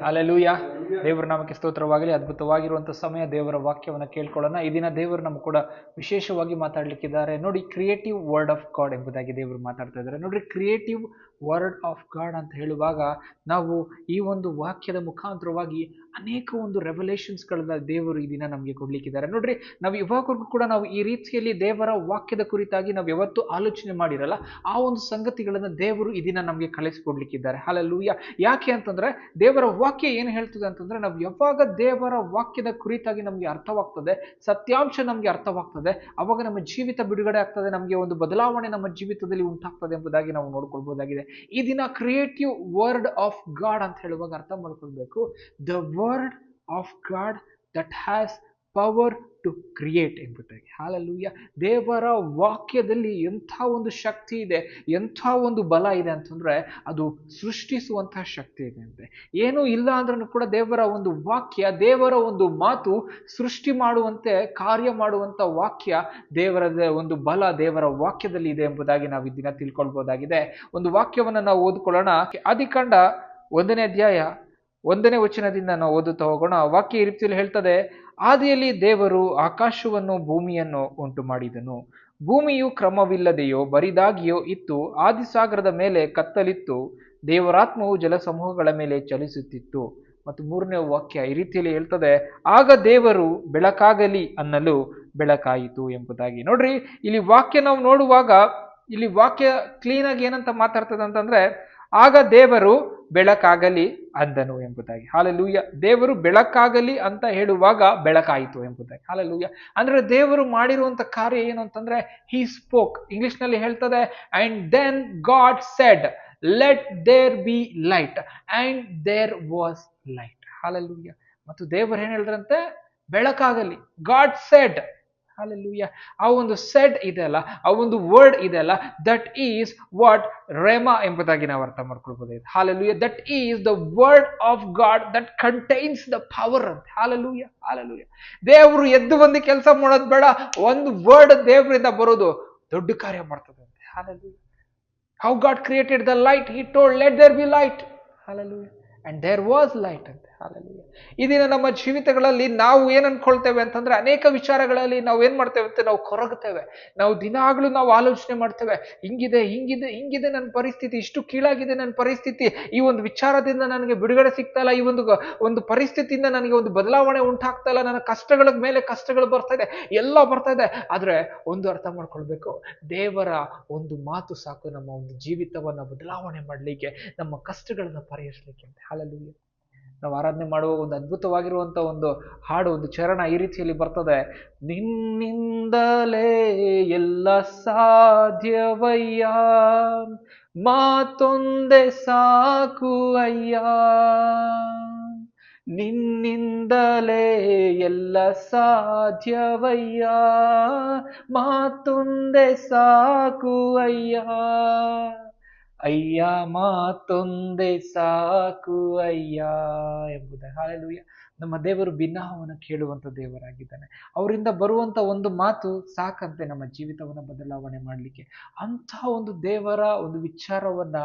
Hallelujah. ದೇವರ ನಾಮಕ್ಕೆ ಸ್ತೋತ್ರವಾಗಲಿ. ಅದ್ಭುತವಾಗಿರುವಂತಹ ಸಮಯ, ದೇವರ ವಾಕ್ಯವನ್ನು ಕೇಳ್ಕೊಳ್ಳೋಣ. ಈ ದಿನ ದೇವರು ನಮ್ಗೆ ಕೂಡ ವಿಶೇಷವಾಗಿ ಮಾತಾಡ್ಲಿಕ್ಕಿದ್ದಾರೆ. ನೋಡಿ, ಕ್ರಿಯೇಟಿವ್ ವರ್ಡ್ ಆಫ್ ಗಾಡ್ ಎಂಬುದಾಗಿ ದೇವರು ಮಾತಾಡ್ತಾ ಇದ್ದಾರೆ. ನೋಡ್ರಿ, ಕ್ರಿಯೇಟಿವ್ ವರ್ಡ್ ಆಫ್ ಗಾಡ್ ಅಂತ ಹೇಳುವಾಗ ನಾವು ಈ ಒಂದು ವಾಕ್ಯದ ಮುಖಾಂತರವಾಗಿ ಅನೇಕ ಒಂದು ರೆವಲ್ಯೂಷನ್ಸ್ಗಳನ್ನ ದೇವರು ಈ ದಿನ ನಮಗೆ ಕೊಡ್ಲಿಕ್ಕಿದ್ದಾರೆ. ನೋಡ್ರಿ, ನಾವು ಇವಾಗವರೆಗೂ ಕೂಡ ನಾವು ಈ ರೀತಿಯಲ್ಲಿ ದೇವರ ವಾಕ್ಯದ ಕುರಿತಾಗಿ ನಾವು ಯಾವತ್ತೂ ಆಲೋಚನೆ ಮಾಡಿರಲ್ಲ. ಆ ಒಂದು ಸಂಗತಿಗಳನ್ನ ದೇವರು ಈ ದಿನ ನಮಗೆ ಕಲಿಸ್ಕೊಡ್ಲಿಕ್ಕಿದ್ದಾರೆ. ಹಲ್ಲೆಲೂಯಾ. ಯಾಕೆ ಅಂತಂದ್ರೆ, ದೇವರ ವಾಕ್ಯ ಏನು ಹೇಳ್ತದೆ ಅಂತಂದ್ರೆ, ನಾವು ಯಾವಾಗ ದೇವರ ವಾಕ್ಯದ ಕುರಿತಾಗಿ ನಮ್ಗೆ ಅರ್ಥವಾಗ್ತದೆ, ಸತ್ಯಾಂಶ ನಮ್ಗೆ ಅರ್ಥವಾಗ್ತದೆ, ಅವಾಗ ನಮ್ಮ ಜೀವಿತ ಬಿಡುಗಡೆ ಆಗ್ತದೆ, ನಮಗೆ ಒಂದು ಬದಲಾವಣೆ ನಮ್ಮ ಜೀವಿತದಲ್ಲಿ ಉಂಟಾಗ್ತದೆ ಎಂಬುದಾಗಿ ನಾವು ನೋಡ್ಕೊಳ್ಬಹುದಾಗಿದೆ. ಈ ದಿನ ಕ್ರಿಯೇಟಿವ್ ವರ್ಡ್ ಆಫ್ ಗಾಡ್ ಅಂತ ಹೇಳುವಾಗ ಅರ್ಥ ಮಾಡ್ಕೊಳ್ಬೇಕು, the word of God that has power to create ಎಂಬುದಾಗಿ. ಹಲ್ಲೆಲೂಯಾ. ದೇವರ ವಾಕ್ಯದಲ್ಲಿ ಎಂಥ ಒಂದು ಶಕ್ತಿ ಇದೆ, ಎಂಥ ಒಂದು ಬಲ ಇದೆ ಅಂತಂದ್ರೆ, ಅದು ಸೃಷ್ಟಿಸುವಂತಹ ಶಕ್ತಿ ಇದೆ ಅಂತೆ. ಏನೂ ಇಲ್ಲ ಅಂದ್ರೂ ಕೂಡ ದೇವರ ಒಂದು ವಾಕ್ಯ, ದೇವರ ಒಂದು ಮಾತು ಸೃಷ್ಟಿ ಮಾಡುವಂತೆ ಕಾರ್ಯ ಮಾಡುವಂತ ವಾಕ್ಯ, ದೇವರದ ಒಂದು ಬಲ ದೇವರ ವಾಕ್ಯದಲ್ಲಿ ಇದೆ ಎಂಬುದಾಗಿ ನಾವು ಇದನ್ನ ತಿಳ್ಕೊಳ್ಬಹುದಾಗಿದೆ. ಒಂದು ವಾಕ್ಯವನ್ನು ನಾವು ಓದ್ಕೊಳ್ಳೋಣ. ಆದಿಕಾಂಡ 1ನೇ ಅಧ್ಯಾಯ 1ನೇ ವಚನದಿಂದ ನಾವು ಓದುತ್ತಾ ಹೋಗೋಣ. ವಾಕ್ಯ ಈ ರೀತಿಯಲ್ಲಿ ಹೇಳ್ತದೆ, ಆದಿಯಲ್ಲಿ ದೇವರು ಆಕಾಶವನ್ನು ಭೂಮಿಯನ್ನು ಉಂಟು ಮಾಡಿದನು. ಭೂಮಿಯು ಕ್ರಮವಿಲ್ಲದೆಯೋ ಬರಿದಾಗಿಯೋ ಇತ್ತು. ಆದಿಸಾಗರದ ಮೇಲೆ ಕತ್ತಲಿತ್ತು. ದೇವರಾತ್ಮವು ಜಲಸಮೂಹಗಳ ಮೇಲೆ ಚಲಿಸುತ್ತಿತ್ತು. ಮತ್ತು 3ನೇ ವಾಕ್ಯ ಈ ರೀತಿಯಲ್ಲಿ ಹೇಳ್ತದೆ, ಆಗ ದೇವರು ಬೆಳಕಾಗಲಿ ಅನ್ನಲು ಬೆಳಕಾಯಿತು ಎಂಬುದಾಗಿ. ನೋಡ್ರಿ, ಇಲ್ಲಿ ವಾಕ್ಯ ನಾವು ನೋಡುವಾಗ, ಇಲ್ಲಿ ವಾಕ್ಯ ಕ್ಲೀನ್ ಆಗಿ ಏನಂತ ಮಾತಾಡ್ತದೆ ಅಂತಂದ್ರೆ, ಆಗ ದೇವರು ಬೆಳಕಾಗಲಿ ಅಂದನು ಎಂಬುದಾಗಿ. ಹಲ್ಲೆಲೂಯಾ. ದೇವರು ಬೆಳಕಾಗಲಿ ಅಂತ ಹೇಳುವಾಗ ಬೆಳಕಾಯಿತು ಎಂಬುದಾಗಿ. ಹಲ್ಲೆಲೂಯಾ. ಅಂದ್ರೆ ದೇವರು ಮಾಡಿರುವಂತ ಕಾರ್ಯ ಏನು ಅಂತಂದ್ರೆ, ಹಿ ಸ್ಪೋಕ್. ಇಂಗ್ಲಿಷ್ ನಲ್ಲಿ ಹೇಳ್ತದೆ, and then God said let there be light, and there was light. Hallelujah. ಮತ್ತು ದೇವರು ಏನ್ ಹೇಳಿದ್ರಂತೆ, ಬೆಳಕಾಗಲಿ. God shed. ಹಲ್ಲೆಲೂಯಾ. ಆ ಒಂದು ಸೆಡ್ ಇದೆ ಅಲ್ಲ, ಆ ಒಂದು ವರ್ಡ್ ಇದೆ ಅಲ್ಲ, ದಟ್ ಈಸ್ ವಾಟ್ ರೆಮಾ ಎಂಬುದಾಗಿ ನಾವು ಅರ್ಥ ಮಾಡ್ಕೊಳ್ಬಹುದು. Hallelujah. That is the word of God that contains the power ಅಂತ. ಹಲ್ಲೆಲೂಯಾ. ಹಲ್ಲೆಲೂಯಾ. ದೇವರು ಎದ್ದು ಬಂದು ಕೆಲಸ ಮಾಡೋದು ಬೇಡ, ಒಂದು ವರ್ಡ್ ದೇವರಿಂದ ಬರೋದು ದೊಡ್ಡ ಕಾರ್ಯ ಮಾಡ್ತದೆ ಅಂತೆ. Hallelujah. How God created the light, he told let there be light. Hallelujah. And there was light ಅಂತೆ. ಹಲ್ಲೆಲೂಯಾ. ಈ ದಿನ ನಮ್ಮ ಜೀವಿತಗಳಲ್ಲಿ ನಾವು ಏನ್ ಅನ್ಕೊಳ್ತೇವೆ ಅಂತಂದ್ರೆ, ಅನೇಕ ವಿಚಾರಗಳಲ್ಲಿ ನಾವು ಏನ್ ಮಾಡ್ತೇವೆ ಅಂತ ನಾವು ಕೊರಗುತ್ತೇವೆ. ನಾವು ದಿನಾಗ್ಲೂ ನಾವು ಆಲೋಚನೆ ಮಾಡ್ತೇವೆ, ಹಿಂಗಿದೆ ಹಿಂಗಿದೆ ಹಿಂಗಿದೆ ನನ್ನ ಪರಿಸ್ಥಿತಿ, ಇಷ್ಟು ಕೀಳಾಗಿದೆ ನನ್ನ ಪರಿಸ್ಥಿತಿ, ಈ ಒಂದು ವಿಚಾರದಿಂದ ನನಗೆ ಬಿಡುಗಡೆ ಸಿಗ್ತಾ ಇಲ್ಲ, ಈ ಒಂದು ಪರಿಸ್ಥಿತಿಯಿಂದ ನನಗೆ ಒಂದು ಬದಲಾವಣೆ ಉಂಟಾಗ್ತಾ ಇಲ್ಲ, ನನ್ನ ಕಷ್ಟಗಳ ಮೇಲೆ ಕಷ್ಟಗಳು ಬರ್ತಾ ಇದೆ, ಎಲ್ಲ ಬರ್ತಾ ಇದೆ. ಆದ್ರೆ ಒಂದು ಅರ್ಥ ಮಾಡ್ಕೊಳ್ಬೇಕು, ದೇವರ ಒಂದು ಮಾತು ಸಾಕು ನಮ್ಮ ಒಂದು ಜೀವಿತವನ್ನ ಬದಲಾವಣೆ ಮಾಡ್ಲಿಕ್ಕೆ, ನಮ್ಮ ಕಷ್ಟಗಳನ್ನ ಪರಿಹರಿಸಲಿಕ್ಕೆ ಅಂತ. ಹಲ್ಲೆಲೂಯಾ. ನಾವು ಆರಾಧನೆ ಮಾಡುವ ಒಂದು ಅದ್ಭುತವಾಗಿರುವಂತ ಒಂದು ಹಾಡು, ಒಂದು ಚರಣ ಈ ರೀತಿಯಲ್ಲಿ ಬರ್ತದೆ, ನಿನ್ನಿಂದಲೇ ಎಲ್ಲ ಸಾಧ್ಯವಯ್ಯ, ಮಾತೊಂದೆ ಸಾಕು ಅಯ್ಯ, ನಿನ್ನಿಂದಲೇ ಎಲ್ಲ ಸಾಧ್ಯವಯ್ಯ, ಮಾತೊಂದೆ ಸಾಕು ಅಯ್ಯ, ಅಯ್ಯ ಮಾತೊಂದೆ ಸಾಕು ಅಯ್ಯ ಎಂಬುದಾಗಿ. ಹಲ್ಲೆಲೂಯಾ. ನಮ್ಮ ದೇವರು ಭಿನ್ನಹವನ್ನು ಕೇಳುವಂತ ದೇವರಾಗಿದ್ದಾನೆ. ಅವರಿಂದ ಬರುವಂತ ಒಂದು ಮಾತು ಸಾಕಂತೆ ನಮ್ಮ ಜೀವಿತವನ್ನ ಬದಲಾವಣೆ ಮಾಡ್ಲಿಕ್ಕೆ. ಅಂತಹ ಒಂದು ದೇವರ ಒಂದು ವಿಚಾರವನ್ನ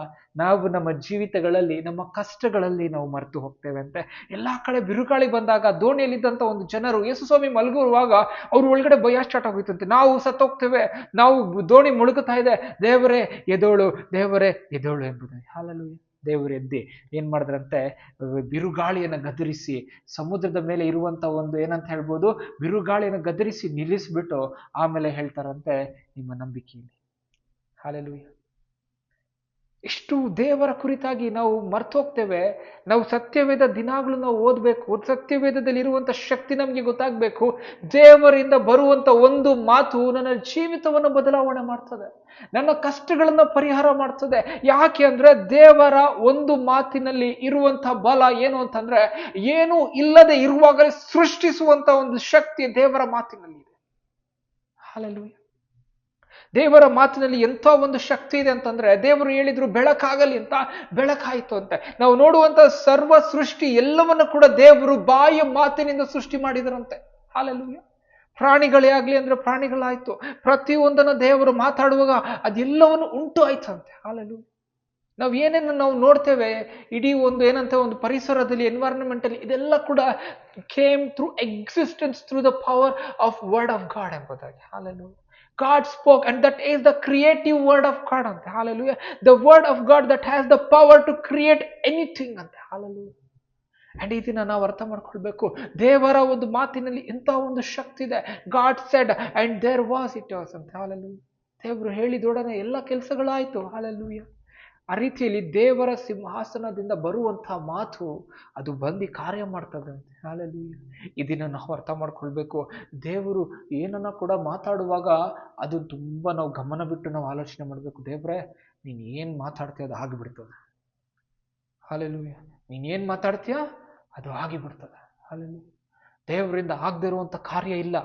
ನಾವು ನಮ್ಮ ಜೀವಿತಗಳಲ್ಲಿ, ನಮ್ಮ ಕಷ್ಟಗಳಲ್ಲಿ ನಾವು ಮರೆತು ಹೋಗ್ತೇವೆ ಅಂತೆ. ಎಲ್ಲಾ ಕಡೆ ಬಿರುಗಾಳಿ ಬಂದಾಗ ದೋಣಿಯಲ್ಲಿದ್ದಂತ ಒಂದು ಜನರು ಯೇಸು ಸ್ವಾಮಿ ಮಲಗುವಾಗ ಅವ್ರ ಒಳಗಡೆ ಭಯ ಸ್ಟಾರ್ಟ್ ಆಗೋಯ್ತಂತೆ. ನಾವು ಸತ್ತೋಗ್ತೇವೆ, ನಾವು ದೋಣಿ ಮುಳುಗುತ್ತಾ ಇದೆ, ದೇವರೇ ಎದೋಳು, ದೇವರೇ ಎದೋಳು ಎಂಬುದಾಗಿ. ಹಲ್ಲೆಲೂಯಾ. ದೇವರು ಎದ್ದಿ ಏನ್ ಮಾಡಿದ್ರಂತೆ, ಬಿರುಗಾಳಿಯನ್ನು ಗದರಿಸಿ, ಸಮುದ್ರದ ಮೇಲೆ ಇರುವಂತ ಒಂದು ಏನಂತ ಹೇಳ್ಬೋದು, ಬಿರುಗಾಳಿಯನ್ನು ಗದರಿಸಿ ನಿಲ್ಲಿಸ್ಬಿಟ್ಟು ಆಮೇಲೆ ಹೇಳ್ತಾರಂತೆ, ನಿಮ್ಮ ನಂಬಿಕೆಯಲ್ಲಿ. ಹಲ್ಲೆಲೂಯಾ. ಎಷ್ಟು ದೇವರ ಕುರಿತಾಗಿ ನಾವು ಮರ್ತು ಹೋಗ್ತೇವೆ. ನಾವು ಸತ್ಯವೇದ ದಿನಾಗ್ಲೂ ನಾವು ಓದ್ಬೇಕು. ಸತ್ಯವೇದದಲ್ಲಿ ಇರುವಂತ ಶಕ್ತಿ ನಮ್ಗೆ ಗೊತ್ತಾಗ್ಬೇಕು. ದೇವರಿಂದ ಬರುವಂತ ಒಂದು ಮಾತು ನನ್ನ ಜೀವಿತವನ್ನು ಬದಲಾವಣೆ ಮಾಡ್ತದೆ, ನನ್ನ ಕಷ್ಟಗಳನ್ನ ಪರಿಹಾರ ಮಾಡ್ತದೆ. ಯಾಕೆ ಅಂದ್ರೆ ದೇವರ ಒಂದು ಮಾತಿನಲ್ಲಿ ಇರುವಂತ ಬಲ ಏನು ಅಂತಂದ್ರೆ, ಏನು ಇಲ್ಲದೆ ಇರುವಾಗಲೇ ಸೃಷ್ಟಿಸುವಂತ ಒಂದು ಶಕ್ತಿ ದೇವರ ಮಾತಿನಲ್ಲಿ ಇದೆ. ಹಲ್ಲೆಲೂಯಾ. ದೇವರ ಮಾತಿನಲ್ಲಿ ಎಂಥ ಒಂದು ಶಕ್ತಿ ಇದೆ ಅಂತಂದ್ರೆ, ದೇವರು ಹೇಳಿದ್ರು ಬೆಳಕಾಗಲಿ ಅಂತ, ಬೆಳಕಾಯಿತು ಅಂತೆ. ನಾವು ನೋಡುವಂತ ಸರ್ವ ಸೃಷ್ಟಿ ಎಲ್ಲವನ್ನು ಕೂಡ ದೇವರು ಬಾಯಿಯ ಮಾತಿನಿಂದ ಸೃಷ್ಟಿ ಮಾಡಿದರಂತೆ. ಹಲ್ಲೆಲೂಯಾ. ಪ್ರಾಣಿಗಳೇ ಆಗ್ಲಿ ಅಂದ್ರೆ ಪ್ರಾಣಿಗಳಾಯ್ತು, ಪ್ರತಿಯೊಂದನ್ನು ದೇವರು ಮಾತಾಡುವಾಗ ಅದೆಲ್ಲವನ್ನು ಉಂಟು ಆಯ್ತಂತೆ. ಹಲ್ಲೆಲೂಯಾ. ನಾವು ಏನೇನು ನಾವು ನೋಡ್ತೇವೆ, ಇಡೀ ಒಂದು ಏನಂತ ಒಂದು ಪರಿಸರದಲ್ಲಿ, ಎನ್ವೈರನ್ಮೆಂಟಲ್ಲಿ, ಇದೆಲ್ಲ ಕೂಡ came through existence through the power of word of god ಎಂಬುದಾಗಿ. Hallelujah. God spoke, and that is the creative word of God ante. Hallelujah. The word of God that has the power to create anything ante. Hallelujah. And ಇದನ್ನ ನಾವು ಅರ್ಥ ಮಾಡ್ಕೊಳ್ಬೇಕು. ದೇವರ ಒಂದು ಮಾತಿನಲ್ಲಿ ಇಂಥ ಒಂದು ಶಕ್ತಿ ಇದೆ. God said and there was it was ಅಂತ. ಹಾಲೆಲೂಯಾ. ದೇವರು ಹೇಳಿದೊಡನೆ ಎಲ್ಲ ಕೆಲಸಗಳಾಯ್ತು. ಹಾಲೆಲೂಯಾ. ಆ ರೀತಿಯಲ್ಲಿ ದೇವರ ಸಿಂಹಾಸನದಿಂದ ಬರುವಂತಹ ಮಾತು ಅದು ಬಂದು ಕಾರ್ಯ ಮಾಡ್ತದೆ ಅಂತೆ. ಹಾಲೆಲೂಯಾ. ಇದನ್ನ ನಾವು ಅರ್ಥ ಮಾಡ್ಕೊಳ್ಬೇಕು. ದೇವರು ಏನನ್ನ ಕೂಡ ಮಾತಾಡುವಾಗ ಅದು ತುಂಬಾ ನಾವು ಗಮನ ಬಿಟ್ಟು ನಾವು ಆಲೋಚನೆ ಮಾಡಬೇಕು. ದೇವ್ರೆ, ನೀನ್ ಏನ್ ಮಾತಾಡ್ತೀಯ ಅದು ಆಗಿಬಿಡ್ತದೆ. ಹಾಲೆಲೂಯಾ. ನೀನ್ ಏನ್ ಮಾತಾಡ್ತೀಯ ಅದು ಆಗಿಬಿಡ್ತದೆ. ಹಾಲೆಲೂಯಾ. ದೇವರಿಂದ ಆಗದೆ ಇರುವಂತ ಕಾರ್ಯ ಇಲ್ಲ.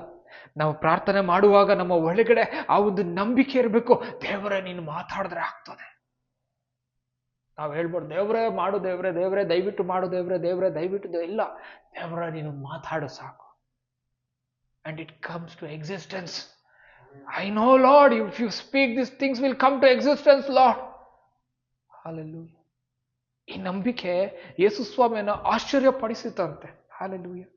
ನಾವು ಪ್ರಾರ್ಥನೆ ಮಾಡುವಾಗ ನಮ್ಮ ಒಳಗಡೆ ಆ ಒಂದು ನಂಬಿಕೆ ಇರಬೇಕು. ದೇವರೇ, ನೀನು ಮಾತಾಡಿದ್ರೆ ಆಗ್ತದೆ. ನಾವು ಹೇಳ್ಬೋದು, ದೇವ್ರೇ ಮಾಡು, ದೇವ್ರೆ ದೇವ್ರೆ ದಯವಿಟ್ಟು ಮಾಡು, ದೇವ್ರೆ ದೇವ್ರೆ ದಯವಿಟ್ಟು ಇಲ್ಲ. ದೇವ್ರ ನೀನು ಮಾತಾಡು ಸಾಕು. And it comes to existence. I know Lord, if you speak this things will come to existence Lord. Hallelujah. ಈ ನಂಬಿಕೆ ಯೇಸು ಸ್ವಾಮಿಯನ್ನು ಆಶ್ಚರ್ಯಪಡಿಸುತ್ತಂತೆ. ಹಾಲೆಲೂಯಾ.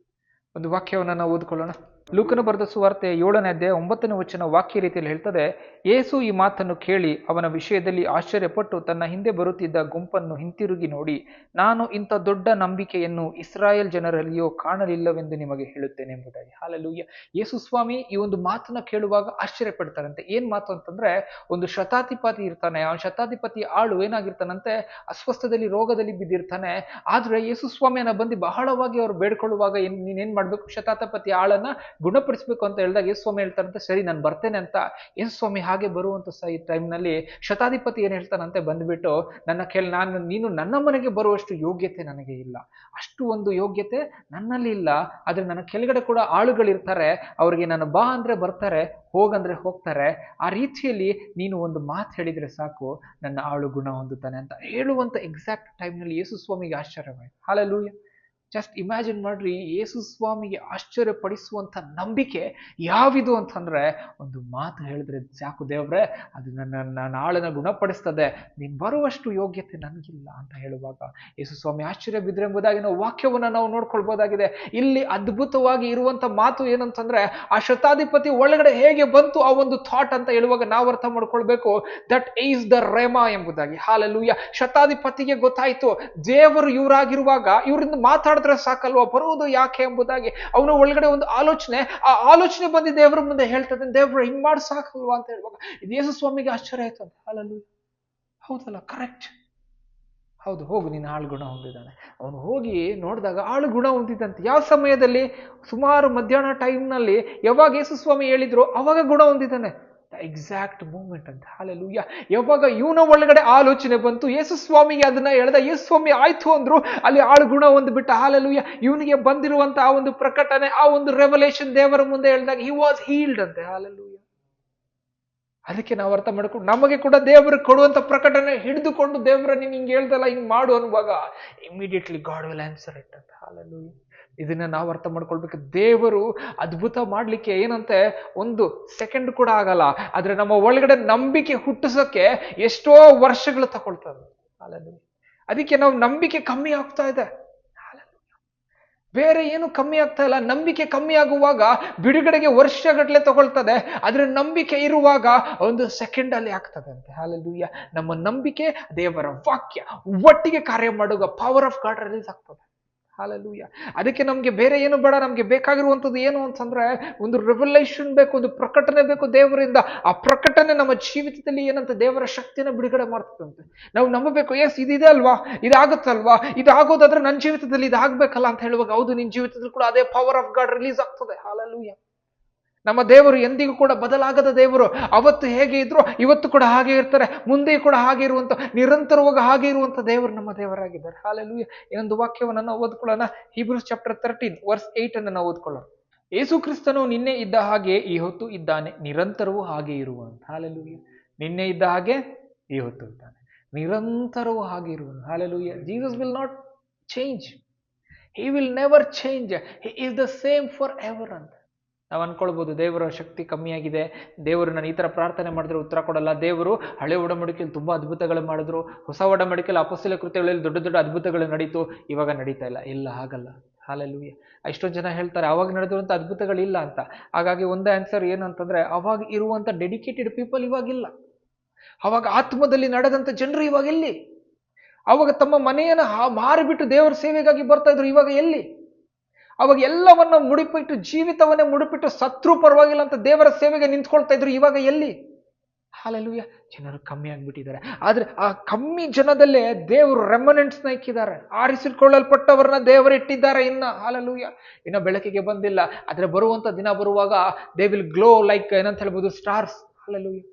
ಒಂದು ವಾಕ್ಯವನ್ನು ನಾವು ಓದ್ಕೊಳ್ಳೋಣ. ಲೂಕನ ಬರೆದ ಸುವಾರ್ತೆ 7ನೇ ಅಧ್ಯಾಯ 9ನೇ ವಚನ ವಾಕ್ಯ ರೀತಿಯಲ್ಲಿ ಹೇಳ್ತದೆ, ಯೇಸು ಈ ಮಾತನ್ನು ಕೇಳಿ ಅವನ ವಿಷಯದಲ್ಲಿ ಆಶ್ಚರ್ಯಪಟ್ಟು ತನ್ನ ಹಿಂದೆ ಬರುತ್ತಿದ್ದ ಗುಂಪನ್ನು ಹಿಂತಿರುಗಿ ನೋಡಿ, ನಾನು ಇಂಥ ದೊಡ್ಡ ನಂಬಿಕೆಯನ್ನು ಇಸ್ರಾಯೇಲ್ ಜನರಲ್ಲಿಯೋ ಕಾಣಲಿಲ್ಲವೆಂದು ನಿಮಗೆ ಹೇಳುತ್ತೇನೆ ಎಂಬುದಾಗಿ. ಹಾಲೆಲೂಯಾ. ಯೇಸು ಸ್ವಾಮಿ ಈ ಒಂದು ಮಾತನ್ನ ಕೇಳುವಾಗ ಆಶ್ಚರ್ಯ ಪಡ್ತಾರಂತೆ. ಏನ್ ಮಾತು ಅಂತಂದ್ರೆ, ಒಂದು ಶತಾಧಿಪತಿ ಇರ್ತಾನೆ. ಆ ಶತಾಧಿಪತಿ ಆಳು ಏನಾಗಿರ್ತಾನಂತೆ, ಅಸ್ವಸ್ಥದಲ್ಲಿ ರೋಗದಲ್ಲಿ ಬಿದ್ದಿರ್ತಾನೆ. ಆದ್ರೆ ಯೇಸು ಸ್ವಾಮಿಯನ್ನ ಬಂದು ಬಹಳವಾಗಿ ಅವ್ರು ಬೇಡ್ಕೊಳ್ಳುವಾಗ ನೀನೇನ್ ಮಾಡ್ಬೇಕು, ಶತಾಧಿಪತಿ ಆಳನ್ನ ಗುಣಪಡಿಸ್ಬೇಕು ಅಂತ ಹೇಳಿದಾಗ ಯೇಸು ಸ್ವಾಮಿ ಹೇಳ್ತಾರಂತೆ, ಸರಿ ನಾನು ಬರ್ತೇನೆ ಅಂತ. ಯೇಸು ಸ್ವಾಮಿ ಹಾಗೆ ಬರುವಂತ ಟೈಮ್ನಲ್ಲಿ ಶತಾಧಿಪತಿ ಏನ್ ಹೇಳ್ತಾನಂತೆ, ಬಂದ್ಬಿಟ್ಟು ನೀನು ನನ್ನ ಮನೆಗೆ ಬರುವಷ್ಟು ಯೋಗ್ಯತೆ ನನಗೆ ಇಲ್ಲ, ಅಷ್ಟು ಒಂದು ಯೋಗ್ಯತೆ ನನ್ನಲ್ಲಿ ಇಲ್ಲ. ಆದ್ರೆ ನನ್ನ ಕೆಳಗಡೆ ಕೂಡ ಆಳುಗಳಿರ್ತಾರೆ, ಅವ್ರಿಗೆ ನಾನು ಬಾ ಅಂದ್ರೆ ಬರ್ತಾರೆ, ಹೋಗಂದ್ರೆ ಹೋಗ್ತಾರೆ. ಆ ರೀತಿಯಲ್ಲಿ ನೀನು ಒಂದು ಮಾತು ಹೇಳಿದ್ರೆ ಸಾಕು, ನನ್ನ ಆಳು ಗುಣ ಹೊಂದುತ್ತಾನೆ ಅಂತ ಹೇಳುವಂತ ಎಕ್ಸಾಕ್ಟ್ ಟೈಮ್ನಲ್ಲಿ ಯೇಸು ಸ್ವಾಮಿಗೆ ಆಶ್ಚರ್ಯವಾಯಿತು. ಹಾಲೆಲೂಯಾ. ಜಸ್ಟ್ ಇಮ್ಯಾಜಿನ್ ಮಾಡ್ರಿ, ಯೇಸು ಸ್ವಾಮಿಗೆ ಆಶ್ಚರ್ಯಪಡಿಸುವಂಥ ನಂಬಿಕೆ ಯಾವಿದು ಅಂತಂದ್ರೆ, ಒಂದು ಮಾತು ಹೇಳಿದ್ರೆ ಸಾಕು, ದೇವ್ರೆ ಅದು ನನ್ನ ಆಳನ್ನ ಗುಣಪಡಿಸ್ತದೆ, ನೀನು ಬರುವಷ್ಟು ಯೋಗ್ಯತೆ ನನಗಿಲ್ಲ ಅಂತ ಹೇಳುವಾಗ ಯೇಸು ಸ್ವಾಮಿ ಆಶ್ಚರ್ಯ ಬಿದ್ರೆ ಎಂಬುದಾಗಿ ನಾವು ವಾಕ್ಯವನ್ನು ನಾವು ನೋಡ್ಕೊಳ್ಬಹುದಾಗಿದೆ. ಇಲ್ಲಿ ಅದ್ಭುತವಾಗಿ ಇರುವಂತ ಮಾತು ಏನಂತಂದ್ರೆ, ಆ ಶತಾಧಿಪತಿ ಒಳಗಡೆ ಹೇಗೆ ಬಂತು ಆ ಒಂದು ಥಾಟ್ ಅಂತ ಹೇಳುವಾಗ ನಾವು ಅರ್ಥ ಮಾಡ್ಕೊಳ್ಬೇಕು, ದಟ್ ಈಸ್ ದ ರೇಮಾ ಎಂಬುದಾಗಿ. ಹಾಲೆಲೂಯಾ. ಶತಾಧಿಪತಿಗೆ ಗೊತ್ತಾಯ್ತು, ದೇವರು ಇವರಾಗಿರುವಾಗ ಇವರಿಂದ ಮಾತಾಡ ಸಾಕಲ್ವಾ, ಬರುವುದು ಯಾಕೆ ಎಂಬುದಾಗಿ ಅವನ ಒಳಗಡೆ ಒಂದು ಆಲೋಚನೆ, ಆ ಆಲೋಚನೆ ಬಂದು ದೇವರ ಮುಂದೆ ಹೇಳ್ತದೆ, ದೇವ್ರ ಹಿಂಗ್ ಮಾಡಿ ಸಾಕಲ್ವಾ ಅಂತ ಹೇಳುವಾಗ ಇದು ಯೇಸು ಸ್ವಾಮಿಗೆ ಆಶ್ಚರ್ಯ ಆಯ್ತು ಅಂತ. ಹಾಲೆಲೂಯಾ. ಹೌದಲ್ಲ, ಕರೆಕ್ಟ್. ಹೌದು, ಹೋಗು, ನೀನು ಆಳು ಗುಣ ಹೊಂದಿದ್ದಾನೆ. ಅವನು ಹೋಗಿ ನೋಡಿದಾಗ ಆಳು ಗುಣ ಹೊಂದಿದಂತೆ. ಯಾವ ಸಮಯದಲ್ಲಿ? ಸುಮಾರು ಮಧ್ಯಾಹ್ನ ಟೈಮ್ನಲ್ಲಿ ಯಾವಾಗ ಯೇಸು ಸ್ವಾಮಿ ಹೇಳಿದ್ರು ಅವಾಗ ಗುಣ ಹೊಂದಿದ್ದಾನೆ. ಎಕ್ಸಾಕ್ಟ್ ಮೂಮೆಂಟ್ ಅಂತ. ಹಾಲೆಲೂಯಾ. ಯಾವಾಗ ಇವನ ಒಳಗಡೆ ಆಲೋಚನೆ ಬಂತು, ಯೇಸು ಸ್ವಾಮಿಗೆ ಅದನ್ನ ಹೇಳ್ದ, ಯೇಸು ಸ್ವಾಮಿ ಆಯ್ತು ಅಂದ್ರು, ಅಲ್ಲಿ ಆಳು ಗುಣ ಹೊಂದ್ಬಿಟ್ಟ. ಹಾಲೆಲೂಯಾ. ಇವನಿಗೆ ಬಂದಿರುವಂತ ಆ ಒಂದು ಪ್ರಕಟಣೆ, ಆ ಒಂದು ರೆವಲೇಷನ್ ದೇವರ ಮುಂದೆ ಹೇಳಿದಾಗ ಹಿ ವಾಸ್ ಹೀಲ್ಡ್ ಅಂತೆ. ಹಾಲೆಲೂಯಾ. ಅದಕ್ಕೆ ನಾವು ಅರ್ಥ ಮಾಡ್ಕೊಂಡು ನಮಗೆ ಕೂಡ ದೇವರು ಕೊಡುವಂತ ಪ್ರಕಟಣೆ ಹಿಡಿದುಕೊಂಡು, ದೇವರ ನೀನು ಹಿಂಗೆ ಹೇಳ್ದಲ್ಲ, ಹಿಂಗ್ ಮಾಡು ಅನ್ನುವಾಗ immediately god will answer it ಅಂತ. ಹಾಲೆಲೂಯಾ. ಇದನ್ನ ನಾವು ಅರ್ಥ ಮಾಡ್ಕೊಳ್ಬೇಕು. ದೇವರು ಅದ್ಭುತ ಮಾಡ್ಲಿಕ್ಕೆ ಏನಂತೆ ಒಂದು ಸೆಕೆಂಡ್ ಕೂಡ ಆಗಲ್ಲ, ಆದ್ರೆ ನಮ್ಮ ಒಳಗಡೆ ನಂಬಿಕೆ ಹುಟ್ಟಿಸೋಕೆ ಎಷ್ಟೋ ವರ್ಷಗಳು ತಗೊಳ್ತದೆ. ಹಾಲೆಲೂಯಾ. ಅದಕ್ಕೆ ನಾವು ನಂಬಿಕೆ ಕಮ್ಮಿ ಆಗ್ತಾ ಇದೆ. ಬೇರೆ ಏನು ಕಮ್ಮಿ ಆಗ್ತಾ ಇಲ್ಲ. ನಂಬಿಕೆ ಕಮ್ಮಿ ಆಗುವಾಗ ಬಿಡುಗಡೆಗೆ ವರ್ಷಗಟ್ಟಲೆ ತಗೊಳ್ತದೆ, ಆದ್ರೆ ನಂಬಿಕೆ ಇರುವಾಗ ಒಂದು ಸೆಕೆಂಡ್ ಅಲ್ಲಿ ಆಗ್ತದೆ ಅಂತೆ. ಹಾಲೆಲೂಯಾ. ನಮ್ಮ ನಂಬಿಕೆ ದೇವರ ವಾಕ್ಯ ಒಟ್ಟಿಗೆ ಕಾರ್ಯ ಮಾಡುವಾಗ ಪವರ್ ಆಫ್ ಗಾಡ್ ರಿಲೀಸ್ ಆಗ್ತದೆ. ಹಾಲೆಲೂಯಾ. ಅದಕ್ಕೆ ನಮ್ಗೆ ಬೇರೆ ಏನು ಬೇಡ, ನಮ್ಗೆ ಬೇಕಾಗಿರುವಂಥದ್ದು ಏನು ಅಂತಂದ್ರೆ ಒಂದು ರೆವಲ್ಯೂಷನ್ ಬೇಕು, ಒಂದು ಪ್ರಕಟಣೆ ಬೇಕು ದೇವರಿಂದ. ಆ ಪ್ರಕಟಣೆ ನಮ್ಮ ಜೀವಿತದಲ್ಲಿ ಏನಂತ ದೇವರ ಶಕ್ತಿನ ಬಿಡುಗಡೆ ಮಾಡ್ತದಂತೆ. ನಾವು ನಂಬಬೇಕು, ಎಸ್ ಇದಿದೆ ಅಲ್ವಾ, ಇದಾಗುತ್ತಲ್ವಾ, ಇದಾಗೋದಾದ್ರೆ ನನ್ನ ಜೀವಿತದಲ್ಲಿ ಇದಾಗಬೇಕಲ್ಲ ಅಂತ ಹೇಳುವಾಗ, ಹೌದು, ನಿನ್ನ ಜೀವಿತದಲ್ಲಿ ಕೂಡ ಅದೇ ಪವರ್ ಆಫ್ ಗಾಡ್ ರಿಲೀಸ್ ಆಗ್ತದೆ. ಹಾಲೆಲೂಯಾ. ನಮ್ಮ ದೇವರು ಎಂದಿಗೂ ಕೂಡ ಬದಲಾಗದ ದೇವರು. ಅವತ್ತು ಹೇಗೆ ಇದ್ರು ಇವತ್ತು ಕೂಡ ಹಾಗೆ ಇರ್ತಾರೆ, ಮುಂದೆ ಕೂಡ ಹಾಗೆ ಇರುವಂತ, ನಿರಂತರವಾಗಿ ಹಾಗೆ ಇರುವಂತ ದೇವರು ನಮ್ಮ ದೇವರಾಗಿದ್ದಾರೆ. ಹಾಲೆಲೂಯಾ. ಇನ್ನೊಂದು ವಾಕ್ಯವನ್ನು ನಾವು ಓದ್ಕೊಳ್ಳೋಣ. ಹೀಬ್ರೂಸ್ ಚಾಪ್ಟರ್ 13 ವರ್ಸ್ 8 ಅನ್ನು ನಾವು ಓದ್ಕೊಳ್ಳೋಣ. ಯೇಸು ಕ್ರಿಸ್ತನು ನಿನ್ನೆ ಇದ್ದ ಹಾಗೆ ಈ ಹೊತ್ತು ಇದ್ದಾನೆ, ನಿರಂತರವೂ ಹಾಗೆ ಇರುವಂತ. ಹಾಲೆಲೂಯಾ. ನಿನ್ನೆ ಇದ್ದ ಹಾಗೆ ಈ ಹೊತ್ತು ಇದ್ದಾನೆ, ನಿರಂತರವೂ ಹಾಗೆ ಇರುವಂತ. Hallelujah. Jesus will not change. He will never change. He is the same forever ಅಂತ. ನಾವು ಅನ್ಕೊಳ್ಬೋದು ದೇವರ ಶಕ್ತಿ ಕಮ್ಮಿಯಾಗಿದೆ, ದೇವರು ನಾನು ಈ ಥರ ಪ್ರಾರ್ಥನೆ ಮಾಡಿದ್ರೆ ಉತ್ತರ ಕೊಡಲ್ಲ, ದೇವರು ಹಳೆ ಒಡಂಬಡಿಕೆಯಲ್ಲಿ ತುಂಬ ಅದ್ಭುತಗಳು ಮಾಡಿದ್ರು, ಹೊಸ ಒಡಂಬಡಿಕೆಯಲ್ಲಿ ಅಪೊಸ್ತಲ ಕೃತ್ಯಗಳಲ್ಲಿ ದೊಡ್ಡ ದೊಡ್ಡ ಅದ್ಭುತಗಳು ನಡೀತು, ಇವಾಗ ನಡೀತಾ ಇಲ್ಲ. ಇಲ್ಲ, ಹಾಗಲ್ಲ. ಹಲ್ಲೆಲೂಯಾ. ಎಷ್ಟೊಂದು ಜನ ಹೇಳ್ತಾರೆ ಅವಾಗ ನಡೆದಿರುವಂಥ ಅದ್ಭುತಗಳಿಲ್ಲ ಅಂತ. ಹಾಗಾಗಿ ಒಂದೇ ಆನ್ಸರ್ ಏನು ಅಂತಂದ್ರೆ, ಅವಾಗ ಇರುವಂಥ ಡೆಡಿಕೇಟೆಡ್ ಪೀಪಲ್ ಇವಾಗಿಲ್ಲ. ಅವಾಗ ಆತ್ಮದಲ್ಲಿ ನಡೆದಂಥ ಜನರು ಇವಾಗ ಎಲ್ಲಿ? ಅವಾಗ ತಮ್ಮ ಮನೆಯನ್ನು ಮಾರಿಬಿಟ್ಟು ದೇವರ ಸೇವೆಗಾಗಿ ಬರ್ತಾ ಇದ್ರು, ಇವಾಗ ಎಲ್ಲಿ? ಅವಾಗ ಎಲ್ಲವನ್ನ ಮುಡಿಪಿಟ್ಟು, ಜೀವಿತವನ್ನೇ ಮುಡಿಪಿಟ್ಟು ಸತ್ರು ಪರವಾಗಿಲ್ಲ ಅಂತ ದೇವರ ಸೇವೆಗೆ ನಿಂತ್ಕೊಳ್ತಾ ಇದ್ರು, ಇವಾಗ ಎಲ್ಲಿ? ಹಲ್ಲೆಲೂಯಾ. ಜನರು ಕಮ್ಮಿ ಆಗ್ಬಿಟ್ಟಿದ್ದಾರೆ. ಆದ್ರೆ ಆ ಕಮ್ಮಿ ಜನದಲ್ಲೇ ದೇವರು ರೆಮನೆಂಟ್ಸ್ನ ಇಕ್ಕಿದ್ದಾರೆ, ಆರಿಸಿಕೊಳ್ಳಲ್ಪಟ್ಟವರನ್ನ ದೇವರು ಇಟ್ಟಿದ್ದಾರೆ. ಹಲ್ಲೆಲೂಯಾ. ಇನ್ನ ಬೆಳಕಿಗೆ ಬಂದಿಲ್ಲ, ಆದ್ರೆ ಬರುವಂತ ದಿನ ಬರುವಾಗ ದೇ ವಿಲ್ ಗ್ಲೋ ಲೈಕ್ ಏನಂತ ಹೇಳ್ಬೋದು, stars. Hallelujah.